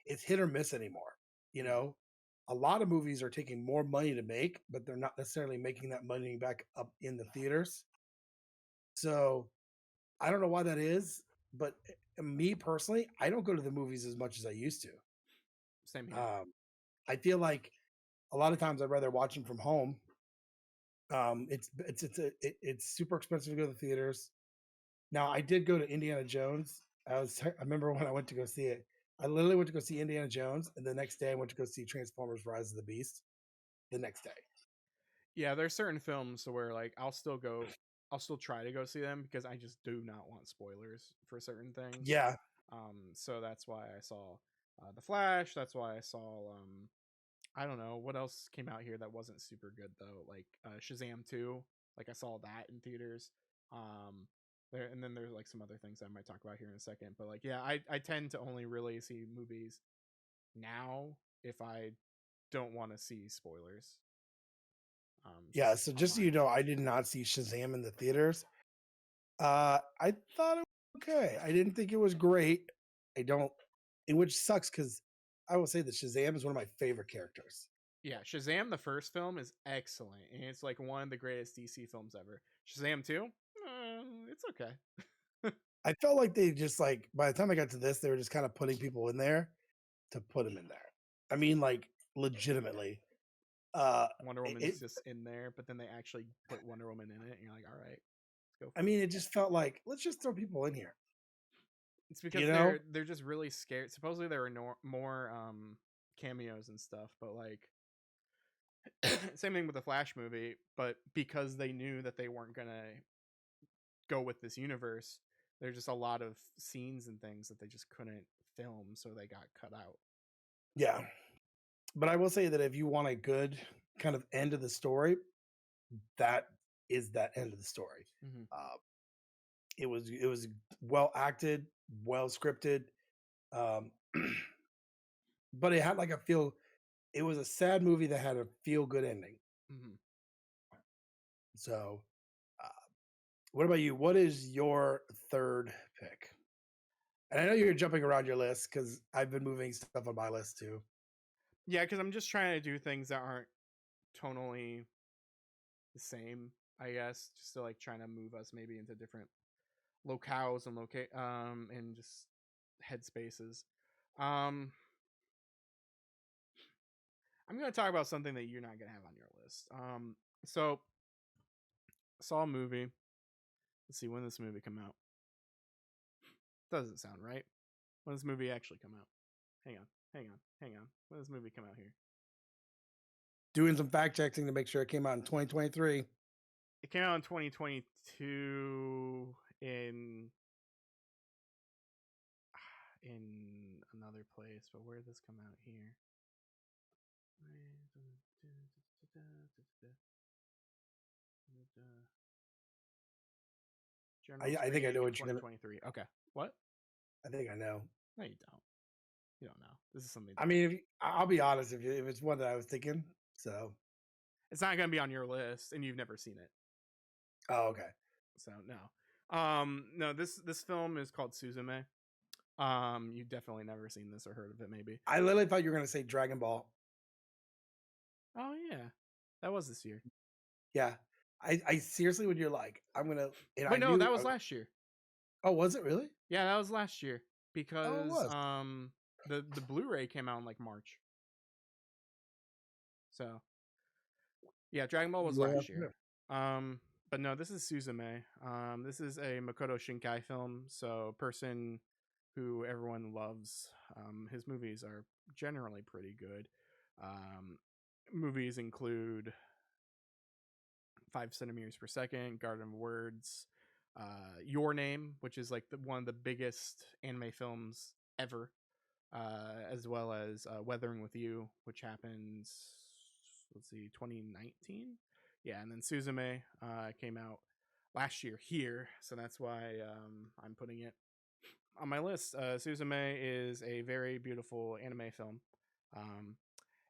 it's hit or miss anymore. You Yeah. know, a lot of movies are taking more money to make, but they're not necessarily making that money back up in the theaters. So I don't know why that is, but me personally, I don't go to the movies as much as I used to. Same here. I feel like a lot of times I'd rather watch them from home. It's super expensive to go to the theaters. Now I did go to Indiana Jones. I remember when I went to go see it. I literally went to go see Indiana Jones, and the next day I went to go see Transformers: Rise of the Beast. The next day, Yeah, there's certain films where like I'll still try to go see them because I just do not want spoilers for certain things. yeah, So that's why I saw The Flash. That's why I saw I don't know what else came out here that wasn't super good though, like Shazam 2. Like I saw that in theaters. There and then there's like some other things I might talk about here in a second. But like yeah, I tend to only really see movies now if I don't want to see spoilers. Yeah, Just so just so online. you know, I did not see Shazam in the theaters. I thought it was okay. I didn't think it was great. I don't, and which sucks because I will say that Shazam is one of my favorite characters. Yeah, Shazam the first film is excellent, and it's like one of the greatest DC films ever. Shazam 2, it's okay. I felt like they just like by the time I got to this, they were just kind of putting people in there to put them in there. I mean, like legitimately. Uh, Wonder it, Woman's it just in there, but then they actually put Wonder Woman in it, and you're like, all right, let's go I for it. mean, it just felt like let's just throw people in here. It's You because know? they're just really scared. Supposedly there were more cameos and stuff, but like same thing with the Flash movie. But because they knew that they weren't gonna go with this universe, there's just a lot of scenes and things that they just couldn't film, so they got cut out. Yeah. But I will say that if you want a good kind of end of the story, that is that end of the story. Mm-hmm. Uh, it was well acted, well scripted, um, but it had like a feel. It was a sad movie that had a feel good ending. Mm-hmm. So, uh, what about you? What is your third pick? And I know you're jumping around your list because I've been moving stuff on my list too. Yeah, because I'm just trying to do things that aren't tonally the same, I guess, just to like trying to move us maybe into different locales and and just headspaces. Um, I'm gonna talk about something that you're not gonna have on your list. So I saw a movie. Let's see when this movie come out. Doesn't sound right. When does this movie actually come out? Hang on. When does this movie come out here? Doing some fact checking to make sure it came out in 2023. It came out in 2022 in another place, but where did this come out here? General I think I screening know in what you're gonna. 2023. Okay. What? I think I know. No, you don't. You don't know. This is something I different. mean, I'll be honest, if it's one that I was thinking, so It's not going to be on your list, and you've never seen it. oh okay. So no. No. This film is called Suzume. You've definitely never seen this or heard of it, maybe. I literally thought you were gonna say Dragon Ball. Oh yeah, that was this year. Yeah, I seriously, when you're like, I'm gonna, and I Wait, no, knew. that was last year. Oh, was it really? Yeah, that was last year Oh, it because was. the Blu-ray came out in like March. So yeah, Dragon Ball was Well, last year. Um, but no, this is Suzume. This is a Makoto Shinkai film, so a person who everyone loves. His movies are generally pretty good. Um, Movies include 5 centimeters per second, Garden of Words, Your Name, which is like one of the biggest anime films ever, as well as Weathering with You, which happens, let's see, 2019. Yeah, and then Suzume came out last year here, so that's why I'm putting it on my list. Suzume is a very beautiful anime film, um,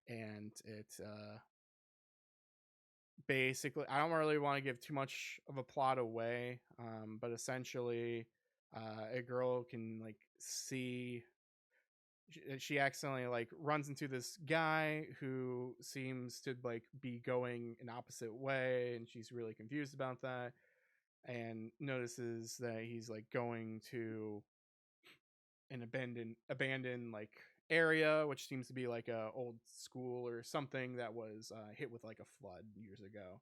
and it basically, I don't really want to give too much of a plot away, but essentially, a girl can like see she accidentally like runs into this guy who seems to like be going an opposite way, and she's really confused about that, and notices that he's like going to an abandoned like area, which seems to be like a old school or something that was hit with like a flood years ago,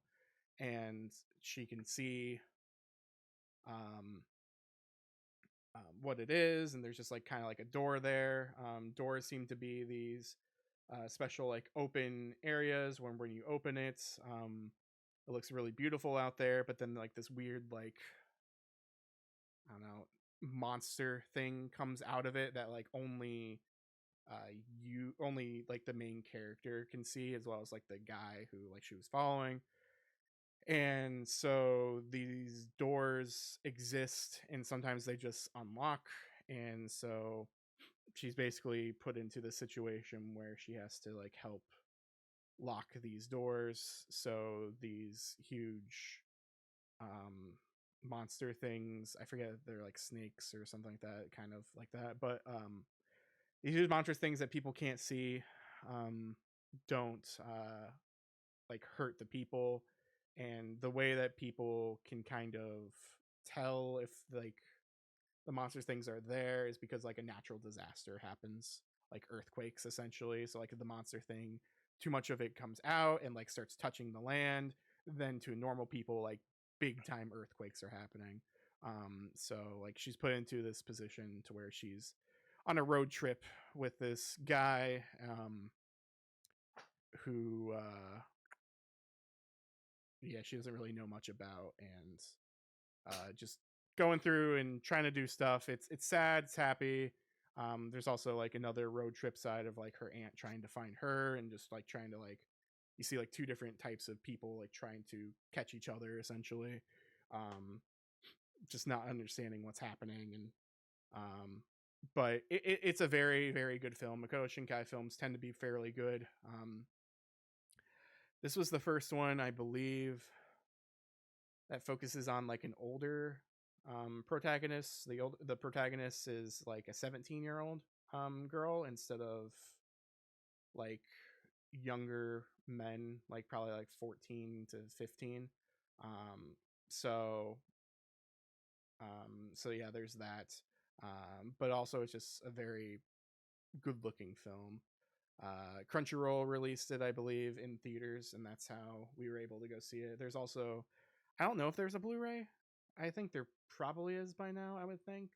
and she can see um, what it is, and there's just like kind of like a door there. Doors seem to be these special like open areas when you open it. It looks really beautiful out there, but then like this weird like I don't know monster thing comes out of it that like only like the main character can see, as well as like the guy who like she was following. And so these doors exist and sometimes they just unlock, and so she's basically put into the situation where she has to like help lock these doors so these huge um monster things, I forget if they're like snakes or something like that, kind of like that, but these huge monster things that people can't see um don't like hurt the people. And the way that people can kind of tell if like the monster things are there is because like a natural disaster happens, like earthquakes essentially. So like if the monster thing, too much of it comes out and like starts touching the land, then to normal people like big time earthquakes are happening. So like she's put into this position to where she's on a road trip with this guy who yeah, she doesn't really know much about, and just going through and trying to do stuff. It's sad, it's happy. There's also like another road trip side of like her aunt trying to find her, and just like trying to like, you see like two different types of people like trying to catch each other essentially, um, just not understanding what's happening. And um, but it's a very very good film. Makoto Shinkai films tend to be fairly good. This was the first one, I believe, that focuses on like an older protagonist. The protagonist is like a 17-year-old girl instead of like younger men, like probably like 14 to 15. Um so so yeah, there's that. But also it's just a very good looking film. Crunchyroll released it, I believe, in theaters, and that's how we were able to go see it. There's also, I don't know if there's a Blu-ray. I think there probably is by now, I would think,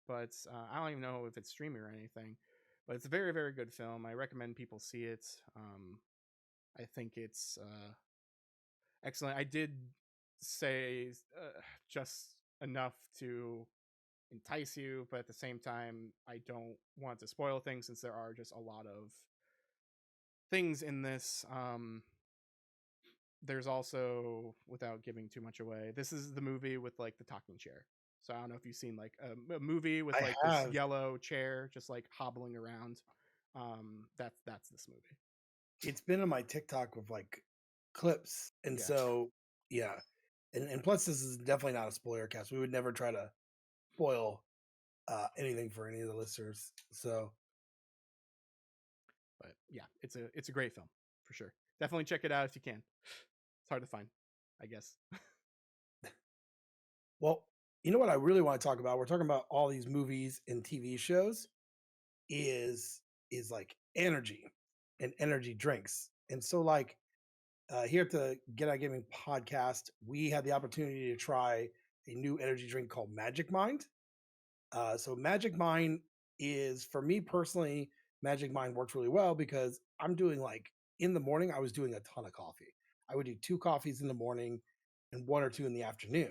but I don't even know if it's streaming or anything. But it's a very, very good film. I recommend people see it. I think it's excellent. I did say just enough to entice you, but at the same time, I don't want to spoil things since there are just a lot of things in this. There's also, without giving too much away, this is the movie with like the talking chair. So I don't know if you've seen like a movie with I like this have. yellow chair just like hobbling around. That's this movie. It's been on my TikTok with like clips, and Gotcha. so yeah, and plus this is definitely not a spoiler cast. We would never try to spoil anything for any of the listeners. So But yeah, it's a great film for sure. Definitely check it out if you can. It's hard to find, I guess. well, you know what I really want to talk about? We're talking about all these movies and TV shows. Is like energy and energy drinks, and so like here at the Get Out Gaming podcast, we had the opportunity to try a new energy drink called Magic Mind. So Magic Mind is, for me personally, Magic Mind works really well because I'm doing like in the morning, I was doing a ton of coffee. I would do 2 coffees in the morning and 1 or 2 in the afternoon.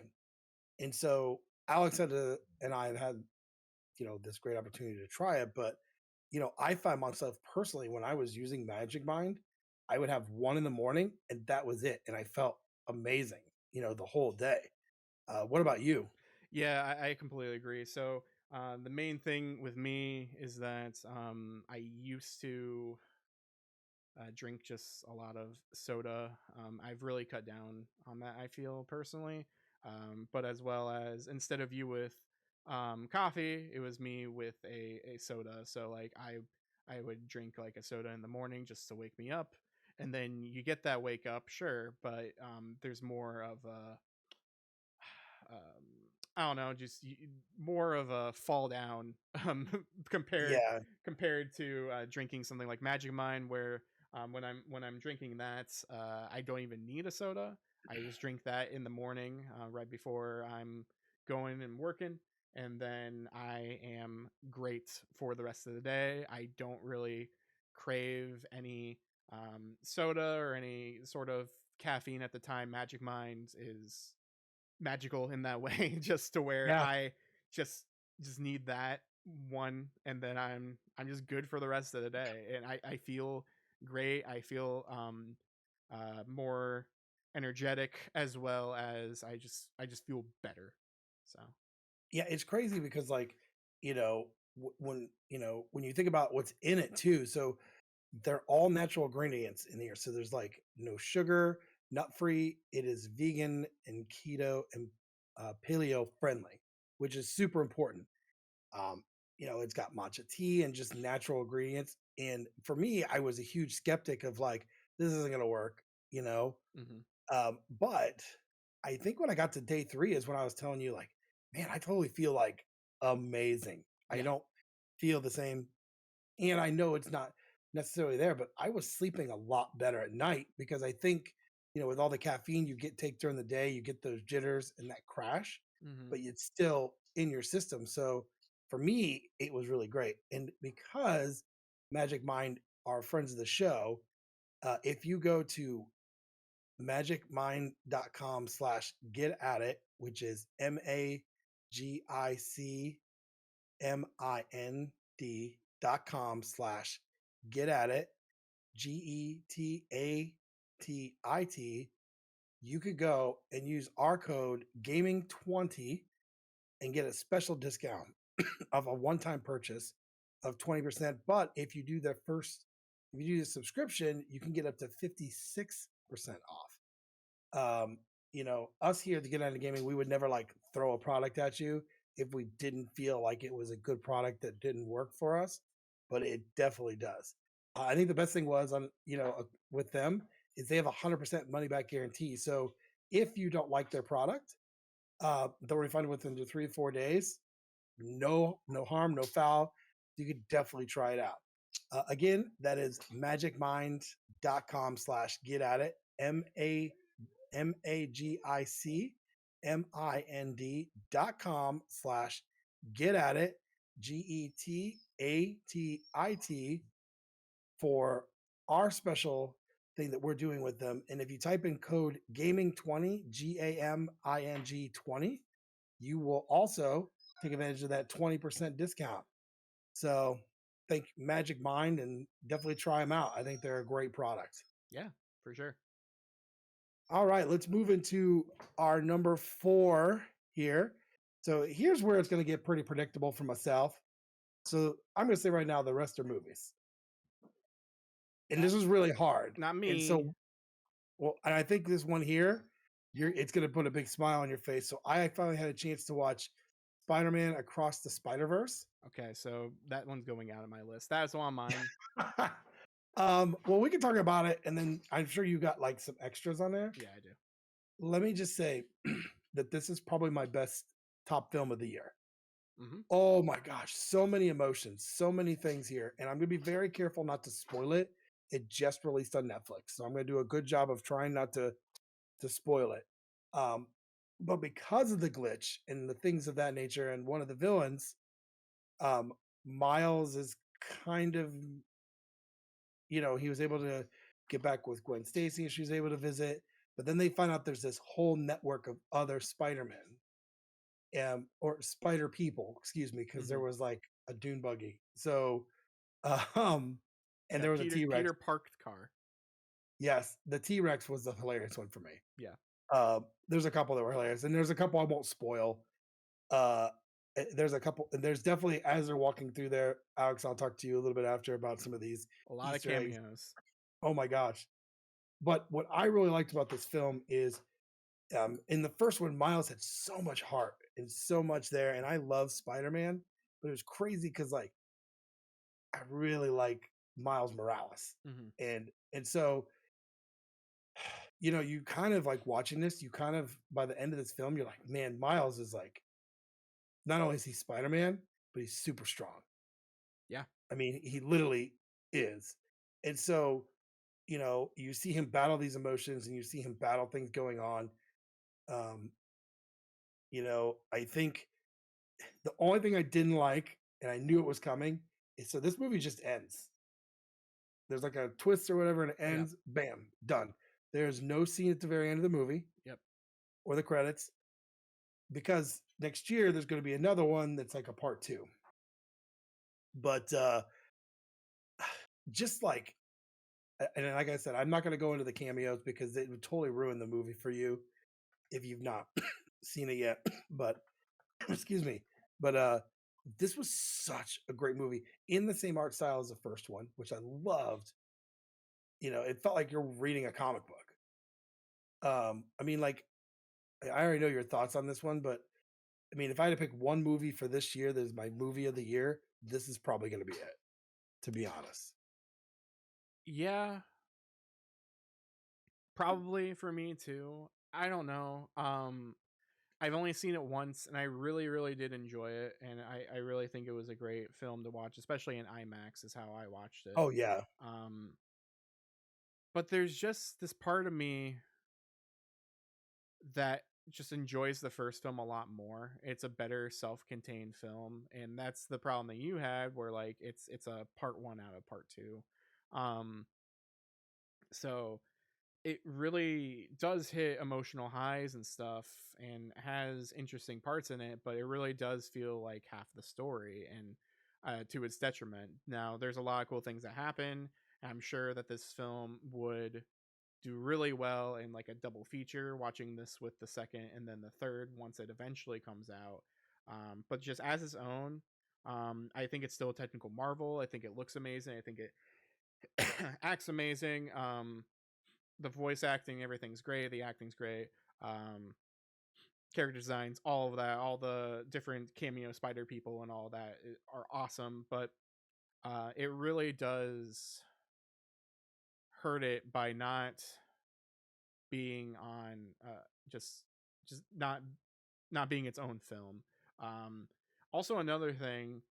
And so Alex and I have had, this great opportunity to try it. But, I find myself personally, when I was using Magic Mind, I would have one in the morning and that was it. And I felt amazing, the whole day. What about you? Yeah, I completely agree. So the main thing with me is that I used to drink just a lot of soda. I've really cut down on that, I feel personally. But as well as, instead of you with coffee, it was me with a soda. So like I would drink like a soda in the morning just to wake me up. And then you get that wake up, sure, but there's more of a um, I don't know, just more of a fall down um, compared Yeah. compared to drinking something like Magic Mind, where when I'm drinking that, I don't even need a soda. I just drink that in the morning, right before I'm going and working, and then I am great for the rest of the day. I don't really crave any soda or any sort of caffeine at the time. Magic Mind is magical in that way, just to where Yeah. I just just need that one, and then I'm just good for the rest of the day. And I feel great. I feel more energetic, as well as I just feel better. So Yeah, it's crazy because like, when when you think about what's in it too, so they're all natural ingredients in here. So there's like no sugar, nut free. It is vegan and keto and paleo friendly, which is super important. Um, it's got matcha tea and just natural ingredients. And for me, I was a huge skeptic of like, this isn't going to work, you know? mhm. But I think when I got to day 3 is when I was telling you, like, man, I totally feel like amazing. I Yeah. don't feel the same. And I know it's not necessarily there, but I was sleeping a lot better at night because I think, with all the caffeine you take during the day, you get those jitters and that crash, Mhm. but it's still in your system. So for me, it was really great. And because Magic Mind are friends of the show, if you go to magicmind.com/get at it, which is MAGICMIND.com/get at it, GETATIT, you could go and use our code gaming20 and get a special discount of a one-time purchase of 20%. But if you do the subscription, you can get up to 56% off. Us here at the Get Out of Gaming, we would never like throw a product at you if we didn't feel like it was a good product that didn't work for us, but it definitely does. I think the best thing was with them is they have 100% money back guarantee. So if you don't like their product, they'll refund it within 3 to 4 days. No harm, no foul. You could definitely try it out. Again, that is magicmind.com/get at it. MAGICMIND.com/get at it. GETATIT for our special thing that we're doing with them. And if you type in code gaming20, GAMING20, you will also take advantage of that 20% discount. So thank Magic Mind and definitely try them out. I think they're a great product. Yeah, for sure. All right, let's move into our number 4 here. So here's where it's going to get pretty predictable for myself. So I'm going to say right now the rest are movies. And Not this is really hard. not And me. so, well, and I think this one here, it's going to put a big smile on your face. So I finally had a chance to watch Spider-Man Across the Spider-Verse. Okay, so that one's going out of my list. That's on mine. Well, we can talk about it, and then I'm sure you got like some extras on there. Yeah, I do. Let me just say that this is probably my best top film of the year. Mhm. Oh my gosh, so many emotions, so many things here, and I'm gonna be very careful not to spoil it. It just released on Netflix, so I'm gonna do a good job of trying not to spoil it. Um, but because of the glitch and the things of that nature, and one of the villains, um, Miles is kind of, he was able to get back with Gwen Stacy, and she was able to visit. But then they find out there's this whole network of other Spider-Men, or Spider People, excuse me, because there Mhm. was like a dune buggy. So, um, and Yeah, there was a Peter T Rex. Peter parked car. Yes, the T Rex was the hilarious one for me. Yeah. There's a couple that were hilarious, and there's a couple I won't spoil. Uh, there's a couple, and there's definitely as they're walking through there, Alex. I'll talk to you a little bit after about some of these A lot of Easter eggs. cameos. Oh my gosh! But what I really liked about this film is, in the first one, Miles had so much heart and so much there, and I love Spider Man, but it was crazy because like I really like Miles Morales, Mhm. and so you kind of like watching this, you kind of by the end of this film, you're like, man, Miles is like not only is he Spider Man, but he's super strong. Yeah. I mean, he literally is, and so you see him battle these emotions, and you see him battle things going on. Um, I think the only thing I didn't like, and I knew it was coming, is so this movie just ends. There's like a twist or whatever, and it Yep. ends, bam, done. There's no scene at the very end of the movie Yep. or the credits. because next year there's going to be another one that's like a part two. But just like, and like I said, I'm not going to go into the cameos because it would totally ruin the movie for you if you've not seen it yet. But excuse me, but this was such a great movie in the same art style as the first one, which I loved. It felt like you're reading a comic book. I mean, like, I already know your thoughts on this one, but I mean, if I had to pick one movie for this year that is my movie of the year, this is probably going to be it, to be honest. Yeah, probably for me too. I don't know. I've only seen it once, and I really, really did enjoy it, and I really think it was a great film to watch, especially in IMAX is how I watched it. Oh yeah, Um, but there's just this part of me that just enjoys the first film a lot more. It's a better self-contained film, and that's the problem that you had, where like it's a part one out of part two. Um, so it really does hit emotional highs and stuff and has interesting parts in it, but it really does feel like half the story, and to its detriment. Now there's a lot of cool things that happen. I'm sure that this film would do really well in like a double feature, watching this with the second and then the third once it eventually comes out. But just as its own, I think it's still a technical marvel. I think it looks amazing. I think it acts amazing. The voice acting, everything's great. The acting's great. Um, Character designs, all of that, all the different cameo spider people and all that are awesome. But it really does hurt it by not being on just just not being its own film. Um, Also, another thing,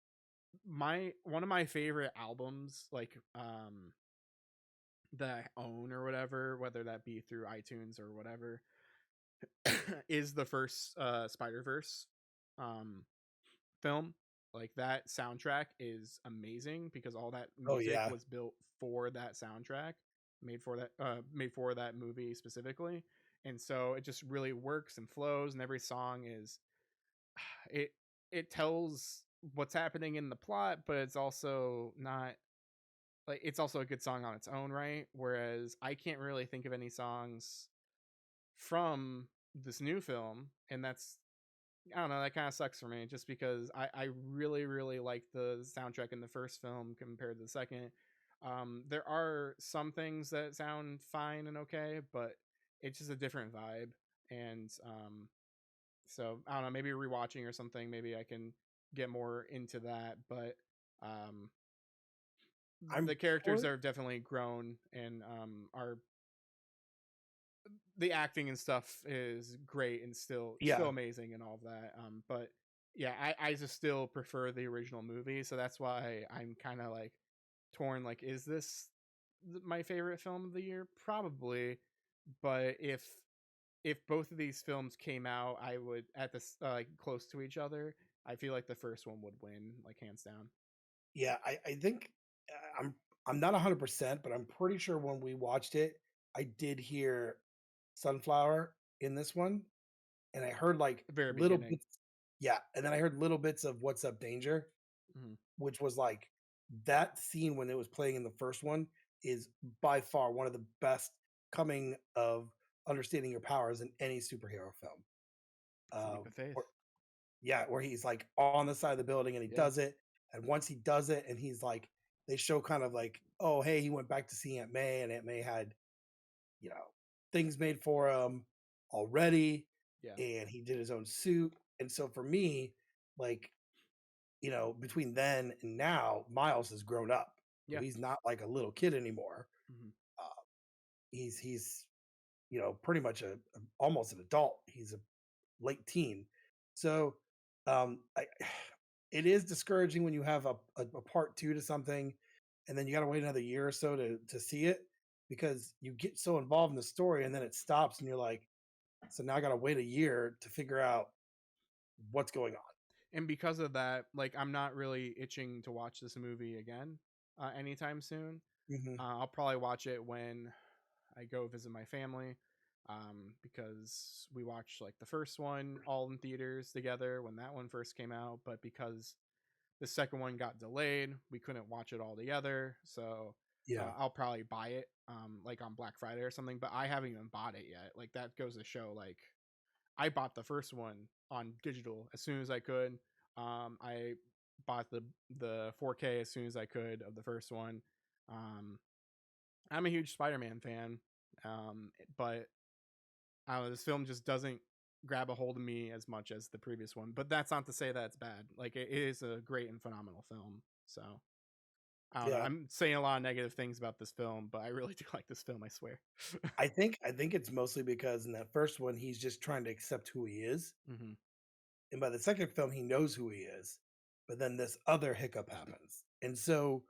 my one of my favorite albums, like that I own or whatever, whether that be through iTunes or whatever, is the first Spider Verse um, film. Like that soundtrack is amazing because all that oh music yeah. was built for that soundtrack, made for that movie specifically, and so it just really works and flows. And every song is it it tells what's happening in the plot, but it's also not like it's also a good song on its own right. Whereas I can't really think of any songs from this new film, and that's I don't know, that kind of sucks for me just because I really, really like the soundtrack in the first film compared to the second. There are some things that sound fine and okay, but it's just a different vibe. And so I don't know, maybe rewatching or something, maybe I can get more into that. But um, I'm the characters for are definitely grown and are the acting and stuff is great and still yeah. amazing and all of that. But yeah, I just still prefer the original movie, so that's why I'm kind of like torn. Like, is this my favorite film of the year? Probably, but if both of these films came out, I would at this like close to each other. I feel like the first one would win, like hands down. Yeah, I think I'm not 100%, but I'm pretty sure when we watched it, I did hear Sunflower in this one, and I heard like The very little beginning. bits. Yeah, and then I heard little bits of What's Up Danger, Hmm. which was like that scene when it was playing in the first one is by far one of the best coming of understanding your powers in any superhero film. It's a leap of faith. Where, yeah, where he's like on the side of the building and he Yeah, does it, and once he does it, and he's like, they show kind of like, oh hey, he went back to see Aunt May, and Aunt May had you know things made for him already, yeah, and he did his own suit, and so for me, like between then and now, Miles has grown up. So yeah. he's not like a little kid anymore. Hmm. Uh, he's pretty much almost an adult. He's a late teen. So it is discouraging when you have a part two to something, and then you got to wait another year or so to see it because you get so involved in the story and then it stops and you're like, so now I got to wait a year to figure out what's going on. And because of that, like I'm not really itching to watch this movie again anytime soon. Hmm. I'll probably watch it when I go visit my family. because we watched like the first one all in theaters together when that one first came out, but because the second one got delayed, we couldn't watch it all together. So Yeah. I'll probably buy it like on Black Friday or something, but I haven't even bought it yet. Like that goes to show like I bought the first one on digital as soon as I could. I bought the 4K as soon as I could of the first one. Um, I'm a huge Spider-Man fan, but I don't know, this film just doesn't grab a hold of me as much as the previous one. But that's not to say that it's bad. Like it is a great and phenomenal film. So I don't know. Yeah. I'm saying a lot of negative things about this film, but I really do like this film. I swear. I think it's mostly because in that first one, he's just trying to accept who he is, Hmm. and by the second film, he knows who he is. But then this other hiccup happens, and so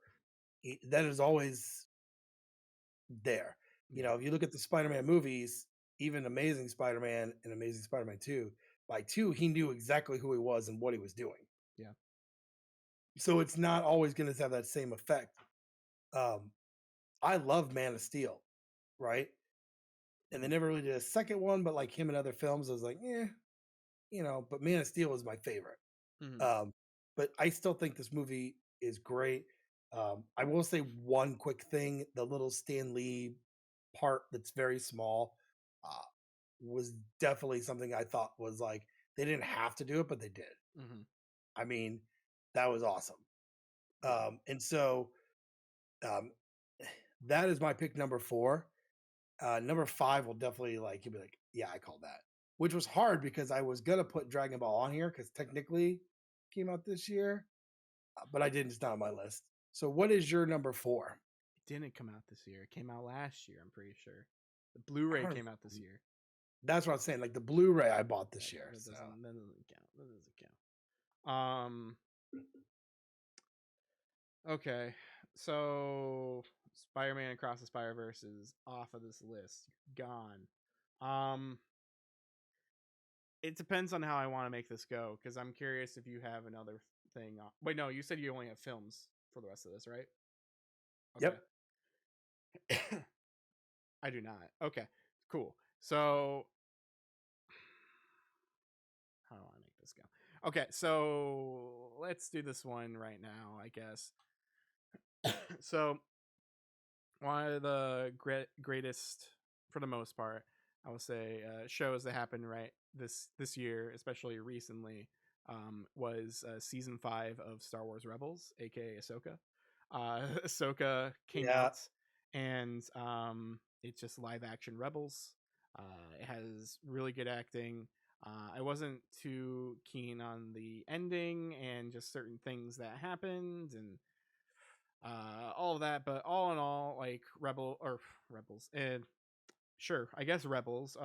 that is always there. Yeah. If you look at the Spider-Man movies, even Amazing Spider-Man and Amazing Spider-Man 2, by 2, he knew exactly who he was and what he was doing. Yeah. So it's not always going to have that same effect. Um, I love Man of Steel, right? And they never really did a second one, but like him in other films, I was like, but Man of Steel was my favorite. Hmm. Um, but I still think this movie is great. I will say one quick thing: the little Stan Lee part that's very small uh, was definitely something I thought was like they didn't have to do it, but they did. Hmm. I mean, that was awesome. Yeah. And so um, that is my pick number four. Number five will definitely like you'll be like, yeah, I called that, which was hard because I was gonna put Dragon Ball on here because technically it came out this year, but I didn't. It's not on my list. So, what is your number four? It didn't come out this year. It came out last year. I'm pretty sure. The I Blu-ray don't came out this year. That's what I'm saying. Like the Blu-ray I bought That, this year. that So, doesn't that doesn't count. That doesn't count. Okay. So Spider-Man Across the Spider-Verse is off of this list. Gone. Um it depends on how I want to make this go because I'm curious if you have another thing. Wait, no, you said you only have films for the rest of this, right? Okay. yep. I do not. Okay. Cool. So how do I make this go? Okay, so let's do this one right now, I guess. So one of the greatest, for the most part, I would say, shows that happened right this year, especially recently, was season 5 of Star Wars Rebels, aka Ahsoka. Ahsoka came Yeah. out, and it's just live action Rebels. It has really good acting. I wasn't too keen on the ending and just certain things that happened and all of that, but all in all, like Rebels and sure, I guess Rebels.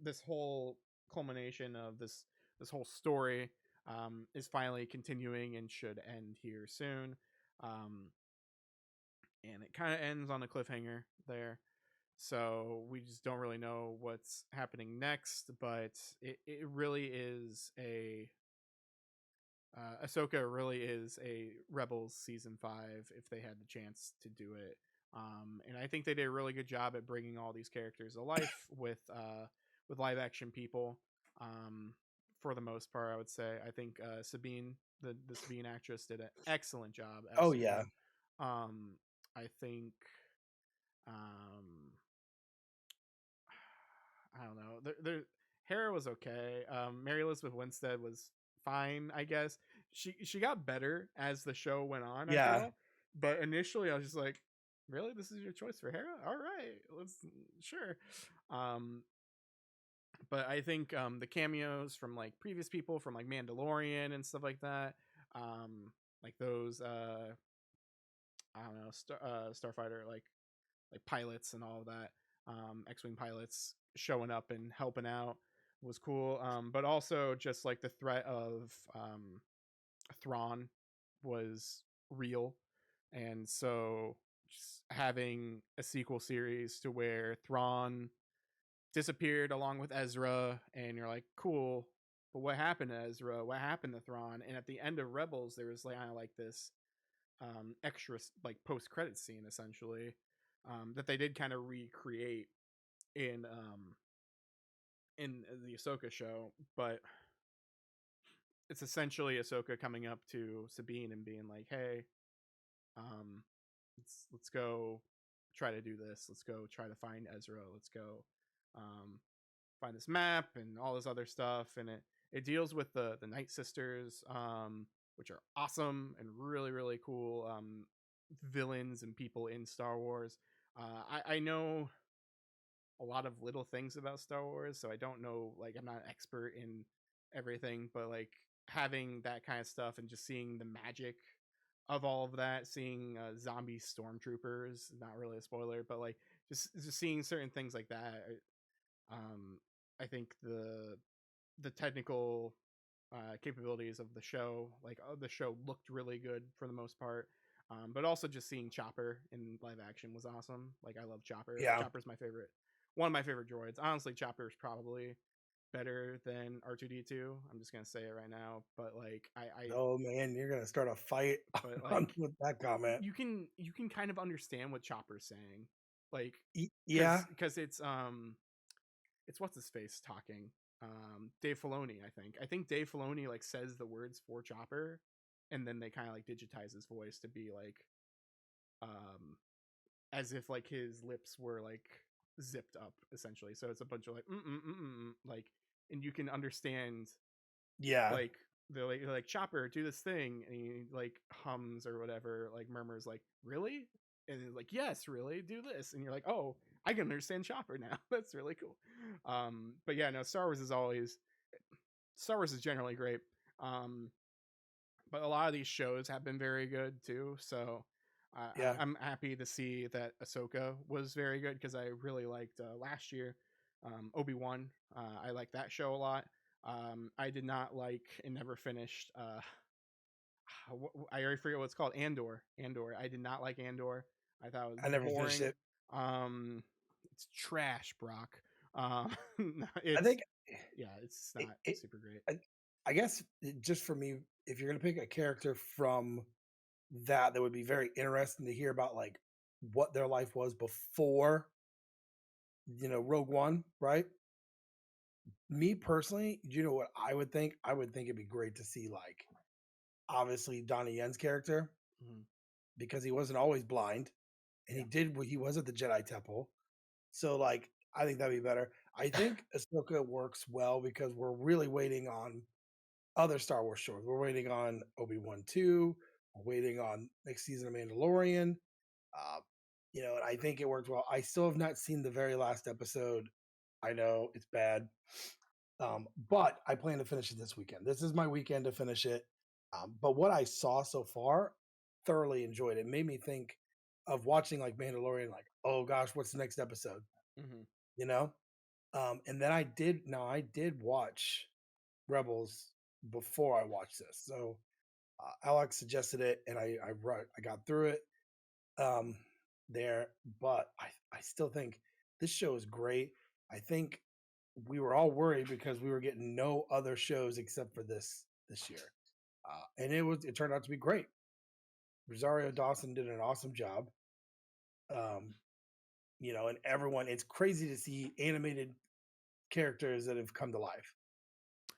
This whole culmination of this whole story is finally continuing and should end here soon. Um, and it kind of ends on a cliffhanger there. So we just don't really know what's happening next, but it really is a Ahsoka really is a Rebels season 5 if they had the chance to do it. And I think they did a really good job at bringing all these characters to life with live action people. Um, for the most part, I would say I think Sabine, the Sabine actress, did an excellent job as Oh yeah. Sabine. I think um, I don't know. Hera was okay. Mary Elizabeth Winstead was fine, I guess. She got better as the show went on, I Yeah. feel. But initially I was just like, really? This is your choice for Hera? All right. Let's sure. Um but I think the cameos from like previous people from like Mandalorian and stuff like that, like those I don't know, Starfighter like pilots and all of that, X-wing pilots showing up and helping out was cool. But also just like the threat of Thrawn was real, and so just having a sequel series to where Thrawn disappeared along with Ezra, and you're like, cool, but what happened to Ezra? What happened to Thrawn? And at the end of Rebels, there was like kind of like this extra like post credit scene essentially that they did kind of recreate in in the Ahsoka show, but it's essentially Ahsoka coming up to Sabine and being like, "Hey, um, let's go try to do this. Let's go try to find Ezra. Let's go um, find this map and all this other stuff." And it deals with the Night Sisters, which are awesome and really really cool villains and people in Star Wars. I know a lot of little things about Star Wars, so I don't know, like I'm not an expert in everything, but like having that kind of stuff and just seeing the magic of all of that, seeing zombie stormtroopers, not really a spoiler, but like just seeing certain things like that. Um, I think the technical capabilities of the show, like the show looked really good for the most part. But also just seeing Chopper in live action was awesome. Like I love Chopper. Yeah. Chopper's my favorite, one of my favorite droids. Honestly, Chopper is probably better than R2D2. I'm just gonna say it right now. But like Oh man, you're gonna start a fight but on like with that comment. you can kind of understand what Chopper's saying, like Yeah, because it's what's his face talking, Dave Filoni. I think Dave Filoni like says the words for Chopper, and then they kind of like digitize his voice to be like um as if like his lips were like zipped up essentially. So it's a bunch of like like, and you can understand yeah. like they're like Chopper, do this thing, and he like hums or whatever, like murmurs like really, and he's like yes, really, do this, and you're like oh, I can understand Chopper now. That's really cool. But yeah, no, Star Wars is generally great. Um, but a lot of these shows have been very good too. So Yeah. I'm happy to see that Ahsoka was very good because I really liked last year Obi-Wan. I liked that show a lot. I did not like and never finished. I already forget what it's called. Andor. Andor. I did not like Andor. I thought it was I never finished boring. it. It's trash, Brock. I it's think yeah, it's it, not it super great. I guess just for me, if you're gonna pick a character from that would be very interesting to hear about, like what their life was before, Rogue One, right? Me personally, you know what I would think? I would think it'd be great to see, like, obviously Donnie Yen's character, Mhm. because he wasn't always blind and he Yeah. did what he was at the Jedi Temple. So, like, I think that'd be better. I think Ahsoka works well because we're really waiting on other Star Wars shows. We're waiting on Obi-Wan 2. We're waiting on next season of Mandalorian. Uh, and I think it worked well. I still have not seen the very last episode. I know it's bad, but I plan to finish it this weekend. This is my weekend to finish it. But what I saw so far, thoroughly enjoyed it. Made me think of watching like Mandalorian, like, oh gosh, what's the next episode? Hmm. You know? And then I did watch Rebels before I watched this. So Alex suggested it, and I got through it um, there. But I still think this show is great. I think we were all worried because we were getting no other shows except for this year, and it turned out to be great. Rosario Dawson did an awesome job. Um, and everyone. It's crazy to see animated characters that have come to life.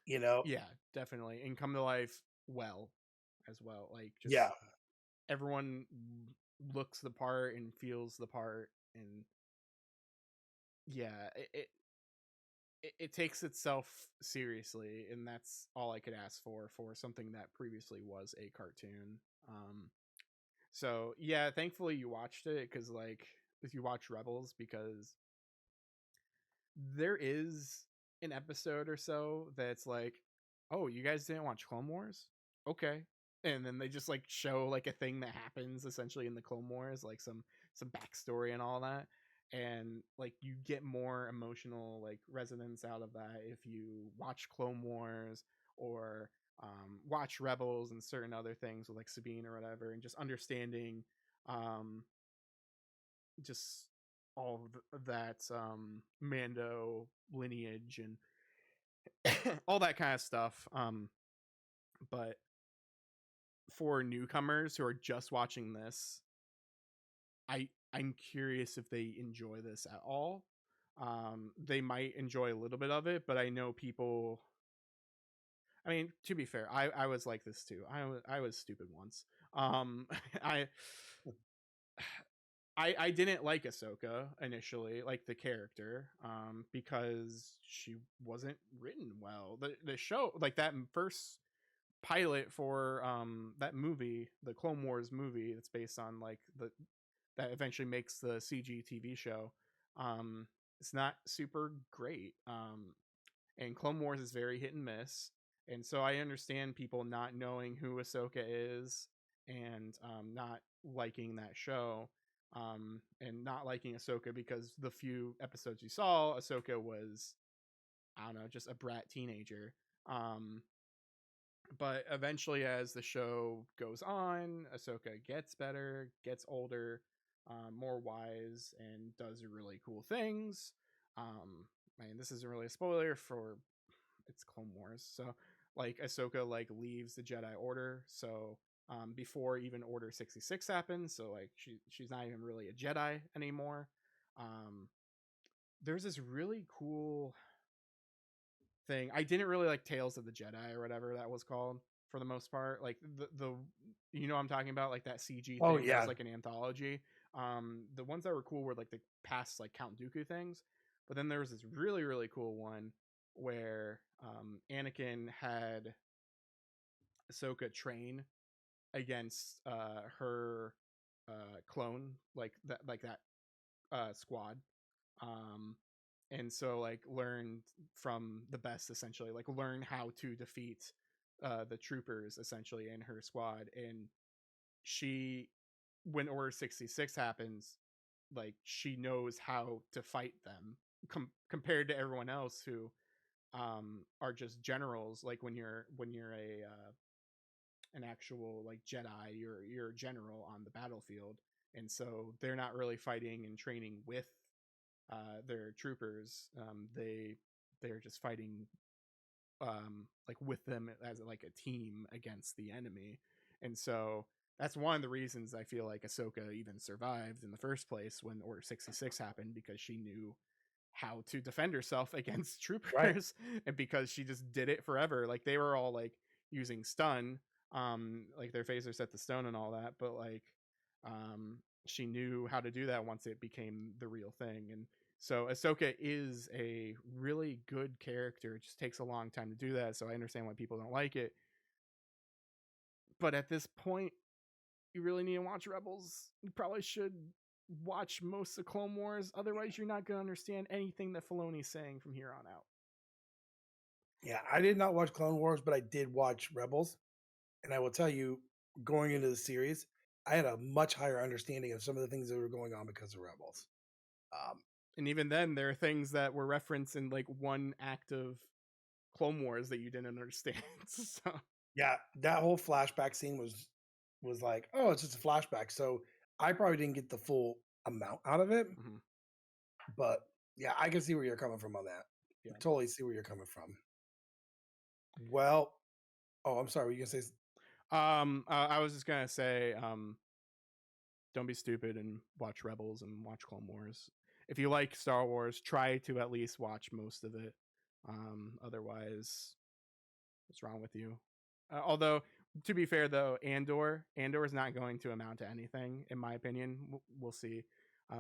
You know, Yeah, definitely, and come to life well as well. Like yeah, just everyone looks the part and feels the part, and yeah, it takes itself seriously, and that's all I could ask for something that previously was a cartoon. So yeah, thankfully you watched it because like if you watch Rebels, because there is an episode or so that's like, oh, you guys didn't watch Clone Wars? Okay. And then they just like show like a thing that happens essentially in the Clone Wars, like some backstory and all that. And like you get more emotional like resonance out of that if you watch Clone Wars or watch Rebels and certain other things with like Sabine or whatever, and just understanding um, just all of that Mando lineage and all that kind of stuff. But for newcomers who are just watching this, I'm curious if they enjoy this at all. they might enjoy a little bit of it, but I know people. I mean, to be fair, I was like this too. I was stupid once. Um, I I didn't like Ahsoka initially, like the character, because she wasn't written well. The show, like that first pilot for that movie, the Clone Wars movie, that's based on like the that eventually makes the CG TV show. Um, it's not super great. And Clone Wars is very hit and miss. And so I understand people not knowing who Ahsoka is and not liking that show, and not liking Ahsoka because the few episodes you saw, Ahsoka was, I don't know, just a brat teenager. Um, but eventually, as the show goes on, Ahsoka gets better, gets older, more wise, and does really cool things. I mean, this isn't really a spoiler for it's Clone Wars. So like Ahsoka like leaves the Jedi Order. So before even Order 66 happens, so like she's not even really a Jedi anymore. Um, there's this really cool thing. I didn't really like Tales of the Jedi or whatever that was called for the most part. Like the you know what I'm talking about, like that CG Oh thing that was yeah. like an anthology. The ones that were cool were like the past like Count Dooku things, but then there was this really cool one where Anakin had Ahsoka train against her clone, like that squad, um and so like learned from the best, essentially like learn how to defeat the troopers essentially in her squad. And she, when Order 66 happens, like she knows how to fight them, compared to everyone else who are just generals. Like when you're a an actual like Jedi, you're a general on the battlefield, and so they're not really fighting and training with their troopers. They're just fighting like with them as like a team against the enemy. And so that's one of the reasons I feel like Ahsoka even survived in the first place when Order 66 happened, because she knew how to defend herself against Right. troopers and because she just did it forever. Like they were all like using stun, like their phaser set the stone and all that, but like she knew how to do that once it became the real thing. And so Ahsoka is a really good character. It just takes a long time to do that, so I understand why people don't like it. But at this point, you really need to watch Rebels. You probably should watch most of Clone Wars. Otherwise, you're not going to understand anything that Filoni's saying from here on out. Yeah, I did not watch Clone Wars, but I did watch Rebels, and I will tell you, going into the series, I had a much higher understanding of some of the things that were going on because of Rebels. Um, And even then, there are things that were referenced in like one act of Clone Wars that you didn't understand. So yeah, that whole flashback scene was like, oh, it's just a flashback. So I probably didn't get the full amount out of it, mhm, but yeah, I can see where you're coming from on that. yeah. Totally see where you're coming from. Well, oh, I'm sorry. Were you gonna say? I was just gonna say, don't be stupid and watch Rebels and watch Clone Wars. If you like Star Wars, try to at least watch most of it. Otherwise, what's wrong with you? Although, to be fair though, Andor is not going to amount to anything, in my opinion. We'll see.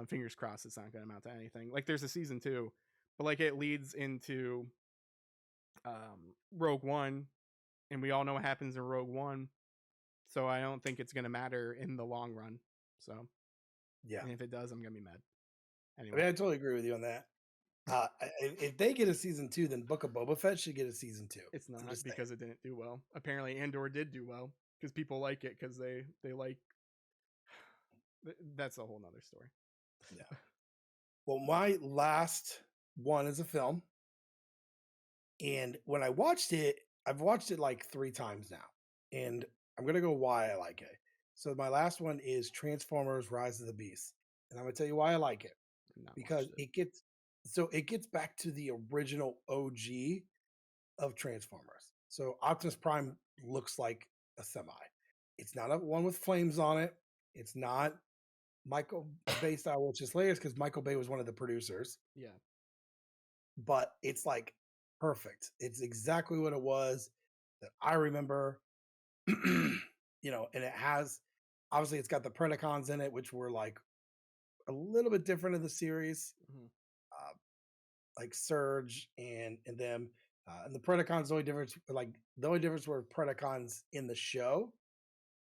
Fingers crossed, it's not going to amount to anything. Like there's a season 2, but like it leads into Rogue One, and we all know what happens in Rogue One. So I don't think it's going to matter in the long run. So, Yeah, and if it does, I'm going to be mad. I Anyway, mean, I totally agree with you on that. If they get a season 2, then Book of Boba Fett should get a season 2. it's I'm not just saying. because it didn't do well. Apparently, Andor did do well because people like it because they like. That's a whole nother story. Yeah. Well, my last one is a film, and when I watched it, I've watched it like 3 times now, and I'm gonna go why I like it. So my last one is Transformers: Rise of the Beast, and I'm gonna tell you why I like it, Not because watched it. it gets back to the original OG of Transformers. So Optimus Prime looks like a semi. It's not a one with flames on it. It's not Michael Bay style, which is hilarious because Michael Bay was one of the producers. Yeah. but it's like perfect. It's exactly what it was that I remember. And it has obviously it's got the Predacons in it, which were like a little bit different in the series, Mhm. uh, like Surge and them. And the Predacons, the only difference were Predacons in the show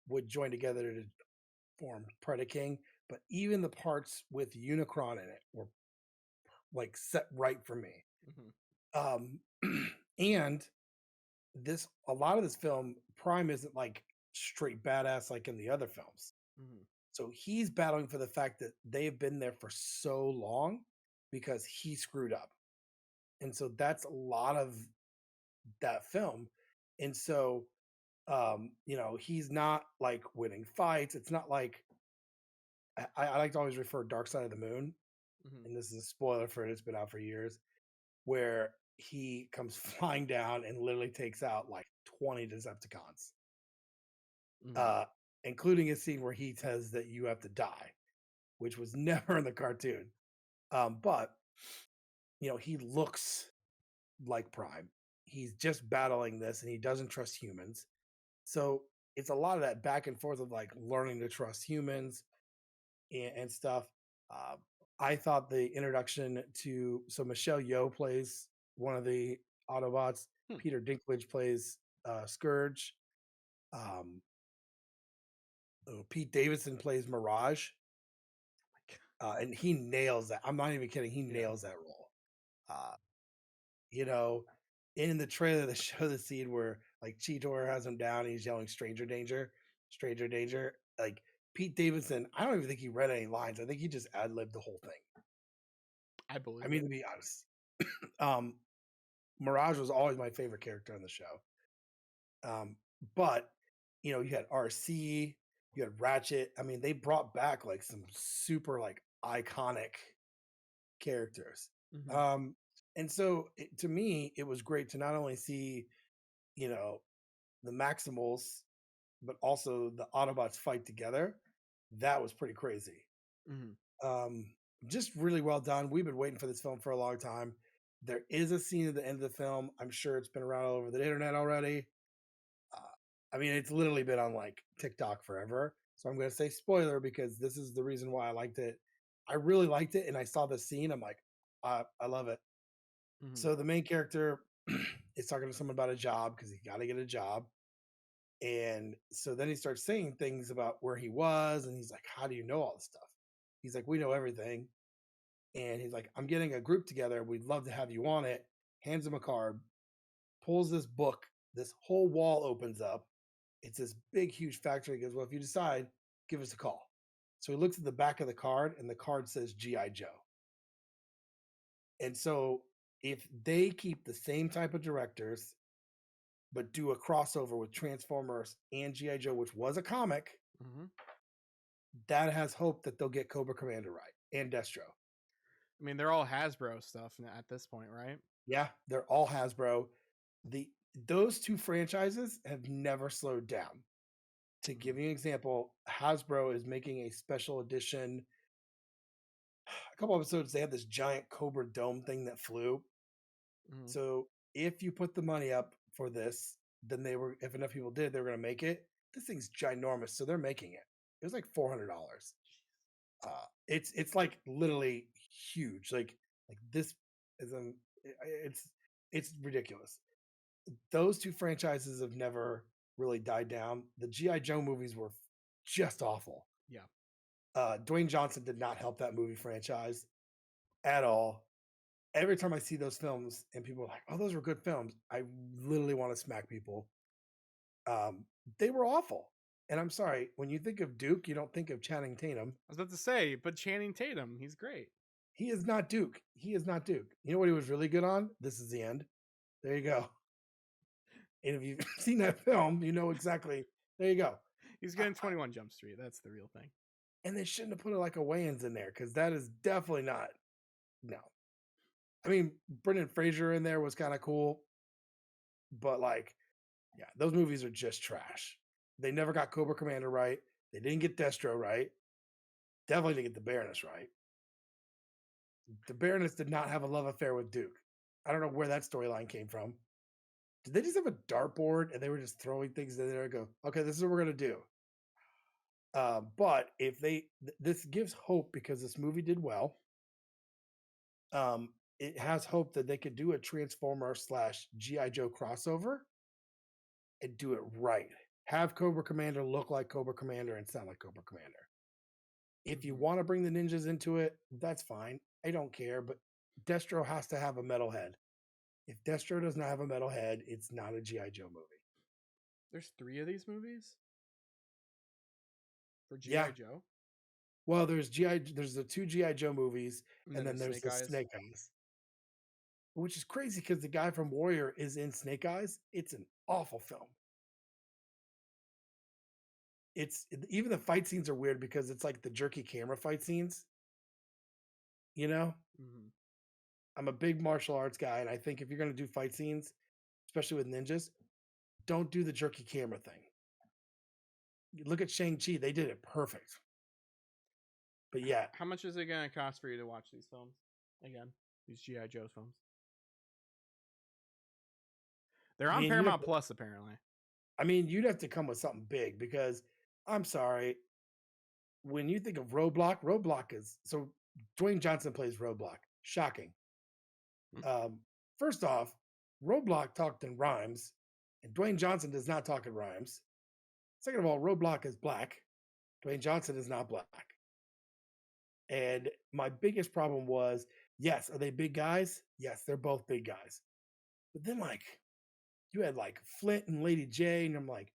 would join together to form Predaking, but even the parts with Unicron in it were like set right for me. Mhm. Um, and this a lot of this film, Prime isn't like straight badass like in the other films. Mhm. So he's battling for the fact that they've been there for so long because he screwed up. And so that's a lot of that film. And so he's not like winning fights. It's not like I like to always refer Dark Side of the Moon, Mhm. and this is a spoiler for it, it's been out for years, where he comes flying down and literally takes out like 20 Decepticons, Mhm. uh, including a scene where he says that you have to die, which was never in the cartoon. But he looks like Prime. He's just battling this and he doesn't trust humans. So it's a lot of that back and forth of like learning to trust humans and stuff. Uh, I thought the introduction to Michelle Yeoh plays one of the Autobots. Hmm. Peter Dinklage plays Scourge. Um, Pete Davidson plays Mirage, and he nails that. I'm not even kidding. He Yeah. nails that role. Uh, you know, in the trailer, they show the scene where like Cheetor has him down and he's yelling "Stranger danger, stranger danger." Like Pete Davidson, I don't even think he read any lines. I think he just ad libbed the whole thing. I I believe mean, it. to be honest, um, Mirage was always my favorite character on the show. Um, but you had RC, you had Ratchet. I mean, they brought back like some super like iconic characters. Mhm. Um, and so to me, it was great to not only see, you know, the Maximals, but also the Autobots fight together. That was pretty crazy. Mhm. Um, just really well done. We've been waiting for this film for a long time. There is a scene at the end of the film. I'm sure it's been around all over the internet already. Uh, I mean, it's literally been on like TikTok forever. So I'm going to say spoiler because this is the reason why I liked it. I really liked it, and I saw the scene. I'm like, I love it. Mhm. So the main character is talking to someone about a job because he got to get a job. And so then he starts saying things about where he was, and he's like, "How do you know all this stuff?" He's like, "We know everything." And he's like, "I'm getting a group together. We'd love to have you on it." Hands him a card, pulls this book. This whole wall opens up. It's this big, huge factory. He goes, "Well, if you decide, give us a call." So he looks at the back of the card, and the card says G.I. Joe. And so if they keep the same type of directors, but do a crossover with Transformers and G.I. Joe, which was a comic, Mhm. that has hope that they'll get Cobra Commander right and Destro. I mean, they're all Hasbro stuff at this point, right? Yeah, they're all Hasbro. The Those two franchises have never slowed down. To give Mhm. you an example, Hasbro is making a special edition. A couple episodes, they had this giant Cobra Dome thing that flew. Mhm. So if you put the money up for this, then if enough people did, they were going to make it. This thing's ginormous, so they're making it. It was like $400. It's like literally huge. Like this is it's it's ridiculous. Those two franchises have never really died down. The GI Joe movies were just awful. Yeah. Dwayne Johnson did not help that movie franchise at all. Every time I see those films and people are like, "Oh, those were good films," I literally want to smack people. Um, they were awful. And I'm sorry, when you think of Duke, you don't think of Channing Tatum. I was about to say, but Channing Tatum, he's great. He is not Duke. He is not Duke. You know what he was really good on? This Is the End. There you go. And if you've seen that film, you know exactly. There you go. He's I, good in 21 Jump Street. That's the real thing. and they shouldn't have put it like a Wayans in there because that is definitely not. No. I mean, Brendan Fraser in there was kind of cool, but like, yeah, those movies are just trash. They never got Cobra Commander right. They didn't get Destro right. Definitely didn't get the Baroness right. The Baroness did not have a love affair with Duke. I don't know where that storyline came from. Did they just have a dartboard and they were just throwing things in there and go, okay, this is what we're gonna do? But if this gives hope because this movie did well. It has hope that they could do a Transformer slash GI Joe crossover and do it right. Have Cobra Commander look like Cobra Commander and sound like Cobra Commander. If you Mhm. want to bring the ninjas into it, that's fine. I don't care, but Destro has to have a metal head. If Destro does not have a metal head, it's not a GI Joe movie. There's 3 of these movies for Yeah. GI Joe, Well, there's the two GI Joe movies, and and then then there's there's Snake the Eyes. Snake Eyes, which is crazy because the guy from Warrior is in Snake Eyes. It's an awful film. Even the fight scenes are weird because it's like the jerky camera fight scenes. You know, Mhm. I'm a big martial arts guy, and I think if you're going to do fight scenes, especially with ninjas, don't do the jerky camera thing. You look at Shang-Chi, they did it perfect. But yeah, How much is it gonna cost for you to watch these films again? These GI Joe films. They're I on mean, you'd have Paramount to, Plus apparently. I mean, you'd have to come with something big because I'm sorry, when you think of Roadblock, Roadblock is so Dwayne Johnson plays Roadblock. Shocking. Mm. Um, First off, Roadblock talked in rhymes, and Dwayne Johnson does not talk in rhymes. Second of all, Roadblock is black. Dwayne Johnson is not black. And my biggest problem was, yes, are they big guys? Yes, they're both big guys. But then, like, you had like Flint and Lady J, and I'm like,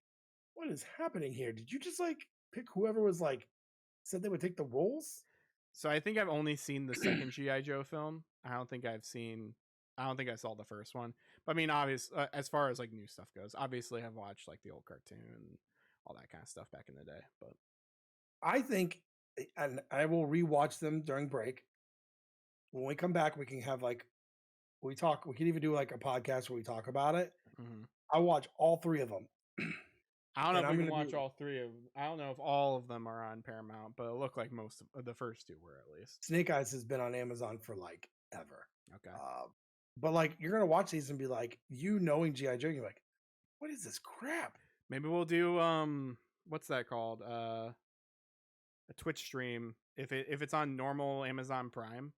what is happening here? Did you just like pick whoever was like said they would take the roles? So I think I've only seen the second GI Joe film. I don't think I saw the first one. But I mean, as far as like new stuff goes, obviously I've watched like the old cartoon and all that kind of stuff back in the day. But I think, and I will rewatch them during break. When we come back, we can have like we talk. We can even do like a podcast where we talk about it. mhm. I watch all three of them, I don't know and if we I'm can going to be. watch all 3 of. I don't know if all of them are on Paramount, but it looked like most of the first 2 were at least. Snake Eyes has been on Amazon for like ever. Okay. Uh, but like you're gonna watch these and be like, you knowing GI Joe, you're like, what is this crap? Maybe we'll do what's that called? A Twitch stream. If it's on normal Amazon Prime,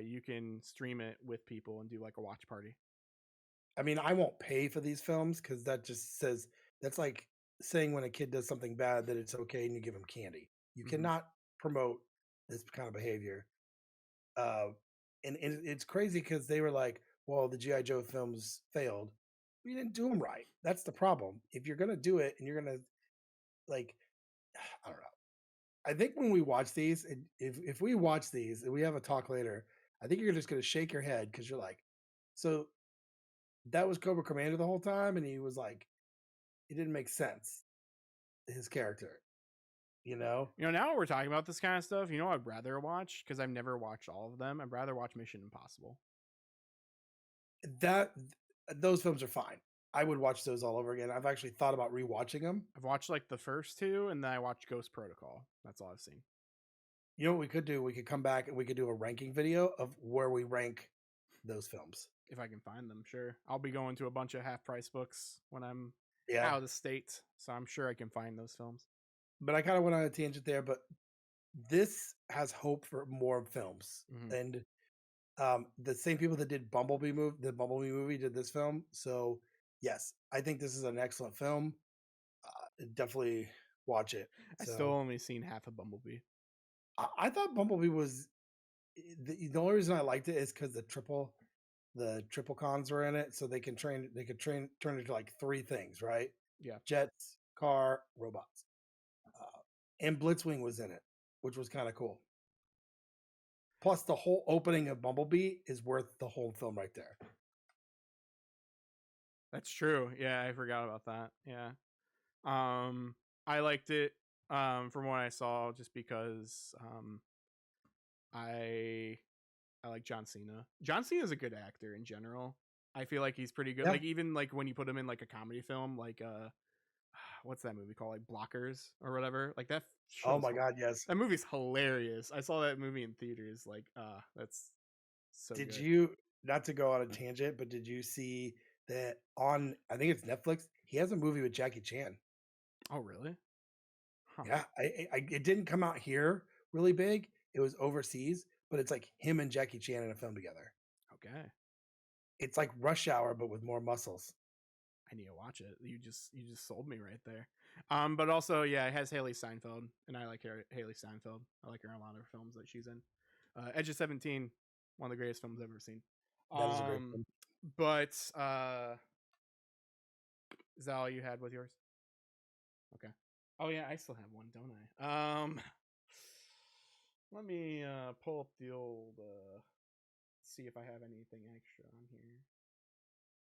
you can stream it with people and do like a watch party. I mean, I won't pay for these films because that just says that's like saying when a kid does something bad that it's okay and you give them candy. You Mhm. cannot promote this kind of behavior. Uh, and it's crazy because they were like, well, the GI Joe films failed. We didn't do them right. That's the problem. If you're gonna do it and you're gonna like, I don't know. I think when we watch these, if we watch these and we have a talk later, I think you're just gonna shake your head because you're like, so that was Cobra Commander the whole time, and he was like, it didn't make sense. His character, you know Now we're talking about this kind of stuff. I'd rather watch because I've never watched all of them. I'd rather watch Mission Impossible. that those films are fine. I would watch those all over again. I've actually thought about rewatching them. I've watched like the first 2, and then I watched Ghost Protocol. That's all I've seen. You know what we could do? We could come back and we could do a ranking video of where we rank those films. If I can find them, sure. I'll be going to a bunch of half price books when I'm Yeah, out of the state, so I'm sure I can find those films. but I kind of went on a tangent there. But this has hope for more films, Mm-hmm. and the same people that did the Bumblebee movie, did this film. So yes, I think this is an excellent film. Definitely watch it. I still So only seen half of Bumblebee. I thought Bumblebee was the only reason I liked it is because the triple cons were in it, so they could turn it into like three things, right? Yeah. Jets, car, robots, and Blitzwing was in it, which was kind of cool. Plus, the whole opening of Bumblebee is worth the whole film right there. That's true. Yeah, I forgot about that. Yeah. I liked it from what I saw just because I I like John Cena. John Cena is a good actor in general. I feel like he's pretty good. Yeah. Like even like when you put him in like a comedy film, like what's that movie called? Like Blockers or whatever. Like Oh my God, yes. that movie's hilarious. I saw that movie in theaters. Like that's so Did good. you? not to go on a tangent, but did you see that on I think it's Netflix, he has a movie with Jackie Chan. Oh, really? Huh. Yeah, I it didn't come out here really big. It was overseas, but it's like him and Jackie Chan in a film together. Okay. It's like Rush Hour, but with more muscles. I need to watch it. You just sold me right there. But also, yeah, it has Haley Steinfeld, and I like Haley Steinfeld. I like her in a lot of her films that she's in. Edge of 17, one of the greatest films I've ever seen. That is a great Um, film. but is that all you had with yours? Okay. Oh yeah, I still have one, don't I? Let me pull up the old see if I have anything extra on here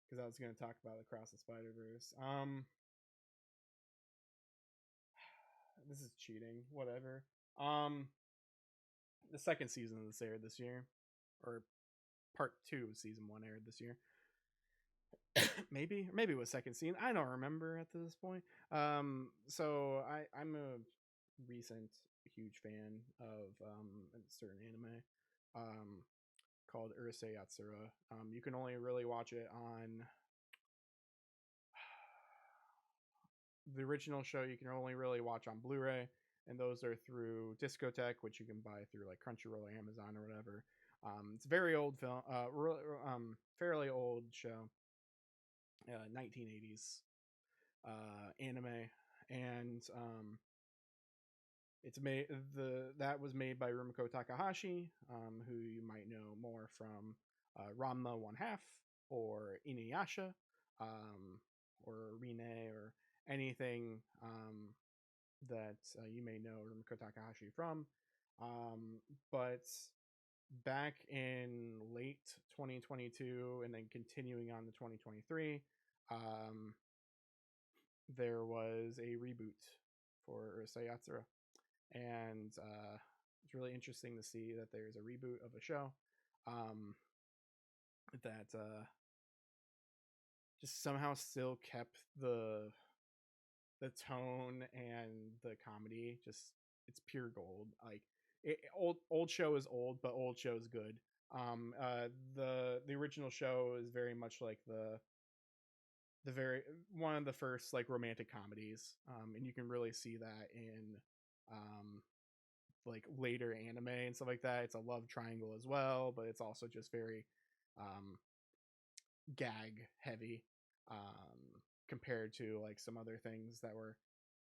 because I was going to talk about Across the Spider Verse. This is cheating. Whatever. Um, the second season of this aired this year, or part 2 of season 1 aired this year. maybe it was second season. I don't remember at this point. So I'm a recent huge fan of a certain anime called Urusei Yatsura. You can only really watch it on the original show. You can only really watch on Blu-ray, and those are through Discotek, which you can buy through like Crunchyroll or Amazon or whatever. It's a very old film, fairly old show, 1980s anime, and it's made that was made by Rumiko Takahashi, who you might know more from Ranma One Half or Inuyasha, or Rine or anything that you may know Rumiko Takahashi from. But back in late 2022 and then continuing on to 2023, um, there was a reboot for Urusei Yatsura, and it's really interesting to see that there's a reboot of a show um, that just somehow still kept the tone and the comedy. Just it's pure gold. Like old show is old, but old show is good. The original show is very much like the very one of the first like romantic comedies, and you can really see that in um like later anime and stuff like that. It's a love triangle as well, but it's also just very um gag heavy, compared to like some other things that were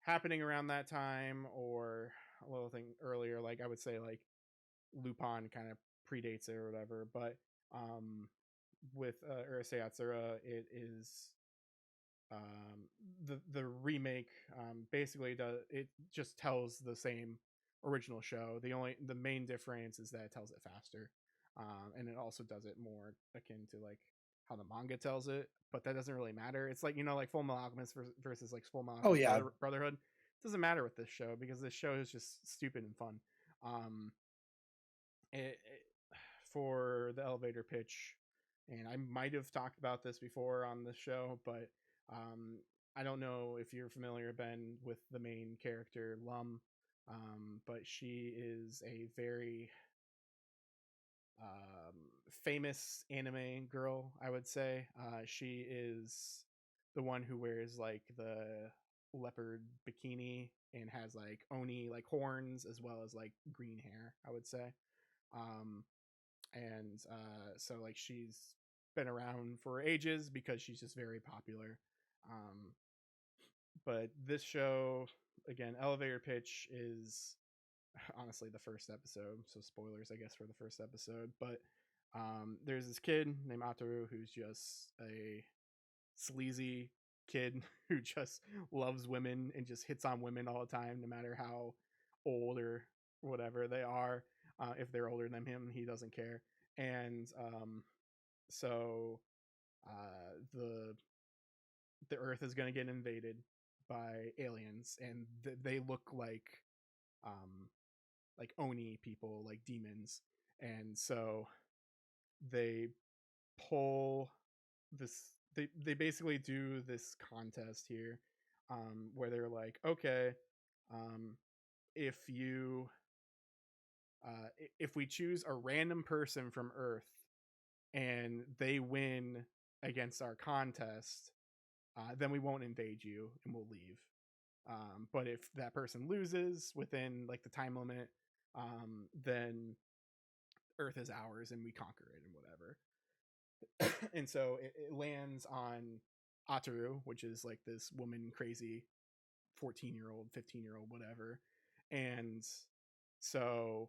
happening around that time, or a little thing earlier, like I would say like Lupin kind of predates it or whatever. But with Urusei Yatsura, it is the remake basically does it just tells the same original show. The main difference is that it tells it faster, and it also does it more akin to like how the manga tells it. But that doesn't really matter. It's like like Full Metal Alchemist versus like Full Metal Oh Alchemist yeah, Brotherhood. It doesn't matter with this show because this show is just stupid and fun. Um, for the elevator pitch, and I might have talked about this before on the show, but um, I don't know if you're familiar, Ben, with the main character Lum, but she is a very famous anime girl, I would say. She is the one who wears like the leopard bikini and has like oni like horns as well as like green hair, I would say. Um, and so like she's been around for ages because she's just very popular. Um, but this show, again, elevator pitch is honestly the first episode, so spoilers, I guess, for the first episode. But there's this kid named Ataru who's just a sleazy kid who just loves women and just hits on women all the time, no matter how old or whatever they are. If they're older than him, he doesn't care. And so the Earth is going to get invaded by aliens, and they look um, like oni people, like demons, and so they pull this. They basically do this contest here, where they're like, okay, um, if you if we choose a random person from Earth and they win against our contest, then we won't invade you and we'll leave. But if that person loses within like the time limit, then Earth is ours and we conquer it and whatever. And so it lands on Ataru, which is like this woman crazy 14-year-old, 15-year-old, whatever. And so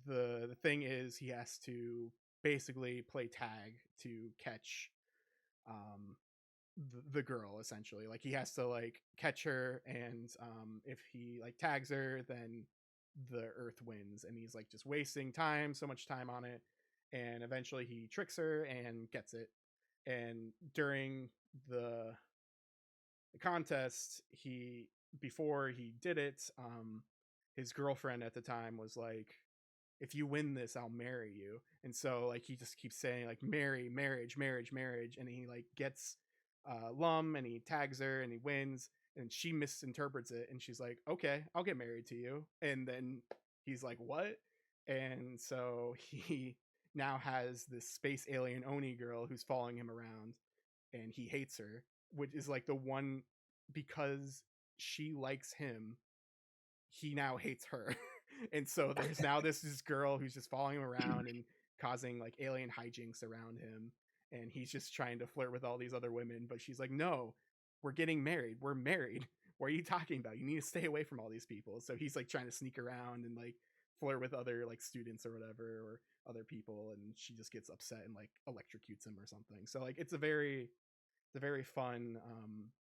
the thing is he has to basically play tag to catch um the girl, essentially. Like he has to like catch her, and if he like tags her, then the Earth wins, and he's like just wasting time, so much time on it. And eventually he tricks her and gets it. And during the contest, he before he did it, his girlfriend at the time was like, if you win this, I'll marry you. And so like he just keeps saying like marry, marriage, marriage, marriage, and he like gets Lum, and he tags her and he wins, and she misinterprets it, and she's like, okay, I'll get married to you. And then he's like, what? And so he now has this space alien Oni girl who's following him around, and he hates her, which is like the one, because she likes him, he now hates her. And so there's now this girl who's just following him around and causing like alien hijinks around him, and he's just trying to flirt with all these other women, but she's like, no, we're getting married, we're married, what are you talking about, you need to stay away from all these people. So he's like trying to sneak around and like flirt with other like students or whatever, or other people, and she just gets upset and like electrocutes him or something. So like it's a very fun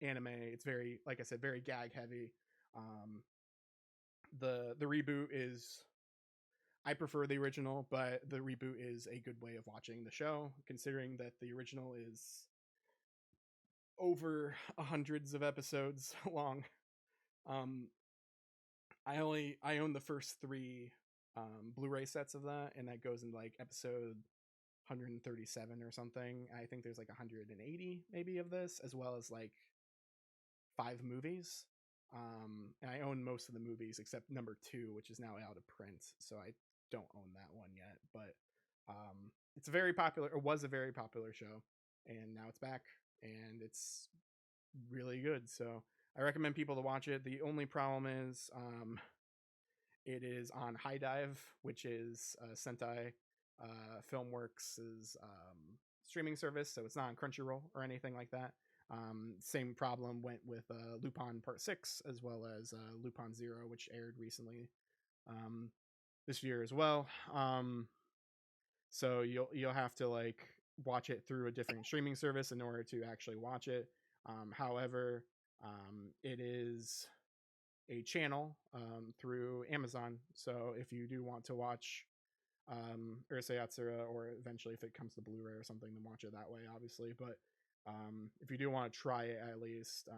anime. It's very, like I said, very gag heavy. um the reboot is, I prefer the original, but the reboot is a good way of watching the show, considering that the original is over hundreds of episodes long. um I own the first three Blu-ray sets of that, and that goes in like episode 137 or something. I think there's like 180 maybe of this, as well as like 5 movies. And I own most of the movies except number 2, which is now out of print, so I don't own that one yet. But it's a very popular, or was a very popular show, and now it's back, and it's really good. So I recommend people to watch it. The only problem is it is on High Dive, which is Sentai Filmworks' streaming service, so it's not on Crunchyroll or anything like that. Same problem went with Lupin Part 6, as well as Lupin Zero, which aired recently um, this year as well. So you'll have to like watch it through a different streaming service in order to actually watch it. However, it is a channel through Amazon. So if you do want to watch Urusei Yatsura, or eventually if it comes to Blu-ray or something, then watch it that way, obviously. But if you do want to try it, at least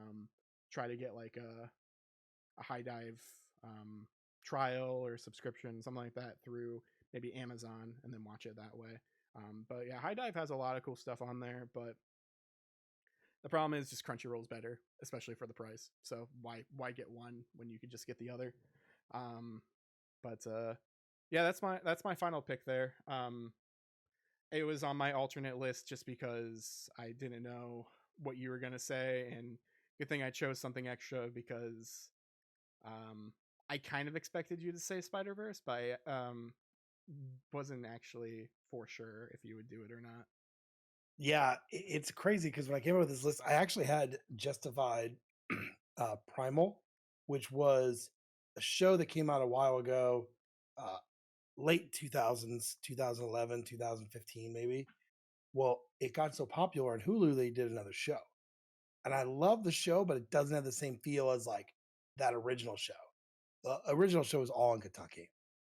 try to get like a High Dive trial or subscription, something like that, through maybe Amazon, and then watch it that way. But yeah, High Dive has a lot of cool stuff on there, but the problem is just Crunchyroll's better, especially for the price. So why get one when you could just get the other? Um, but yeah, that's my final pick there. It was on my alternate list just because I didn't know what you were gonna say, and good thing I chose something extra, because um, I kind of expected you to say Spider Verse, but I wasn't actually for sure if you would do it or not. Yeah, it's crazy because when I came up with this list, I actually had Justified Primal, which was a show that came out a while ago, uh, late 2000s, 2011, 2015, maybe. Well, it got so popular on Hulu, they did another show. And I love the show, but it doesn't have the same feel as like that original show. The original show was all in Kentucky.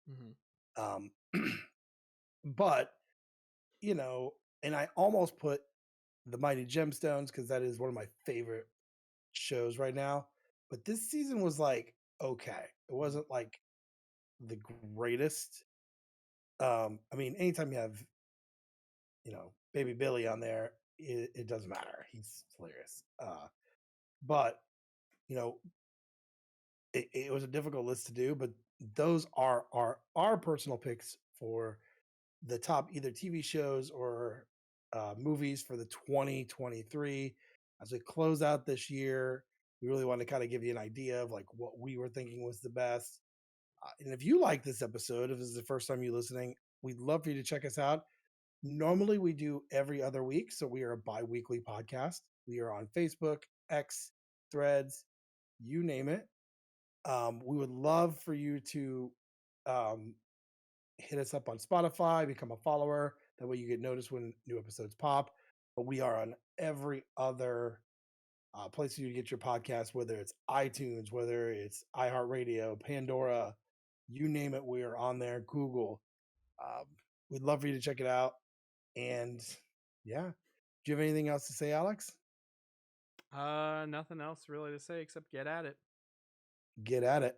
Mm-hmm. Um, but, you know, and I almost put The Mighty Gemstones because that is one of my favorite shows right now. But this season was like, okay. It wasn't like the greatest. I mean, anytime you have, Baby Billy on there, it doesn't matter. He's hilarious. But, you know, it was a difficult list to do, but those are our personal picks for the top either TV shows or movies for the 2023 as we close out this year. We really want to kind of give you an idea of like what we were thinking was the best. And if you like this episode, if this is the first time you're listening, we'd love for you to check us out. Normally, we do every other week, so we are a bi-weekly podcast. We are on Facebook, X, Threads, you name it. We would love for you to um, hit us up on Spotify, become a follower. That way, you get noticed when new episodes pop. But we are on every other place you get your podcast, whether it's iTunes, whether it's iHeartRadio, Pandora, you name it, we are on there. Google. Um, we'd love for you to check it out. And yeah, do you have anything else to say, Alex? Nothing else really to say except get at it. Get at it.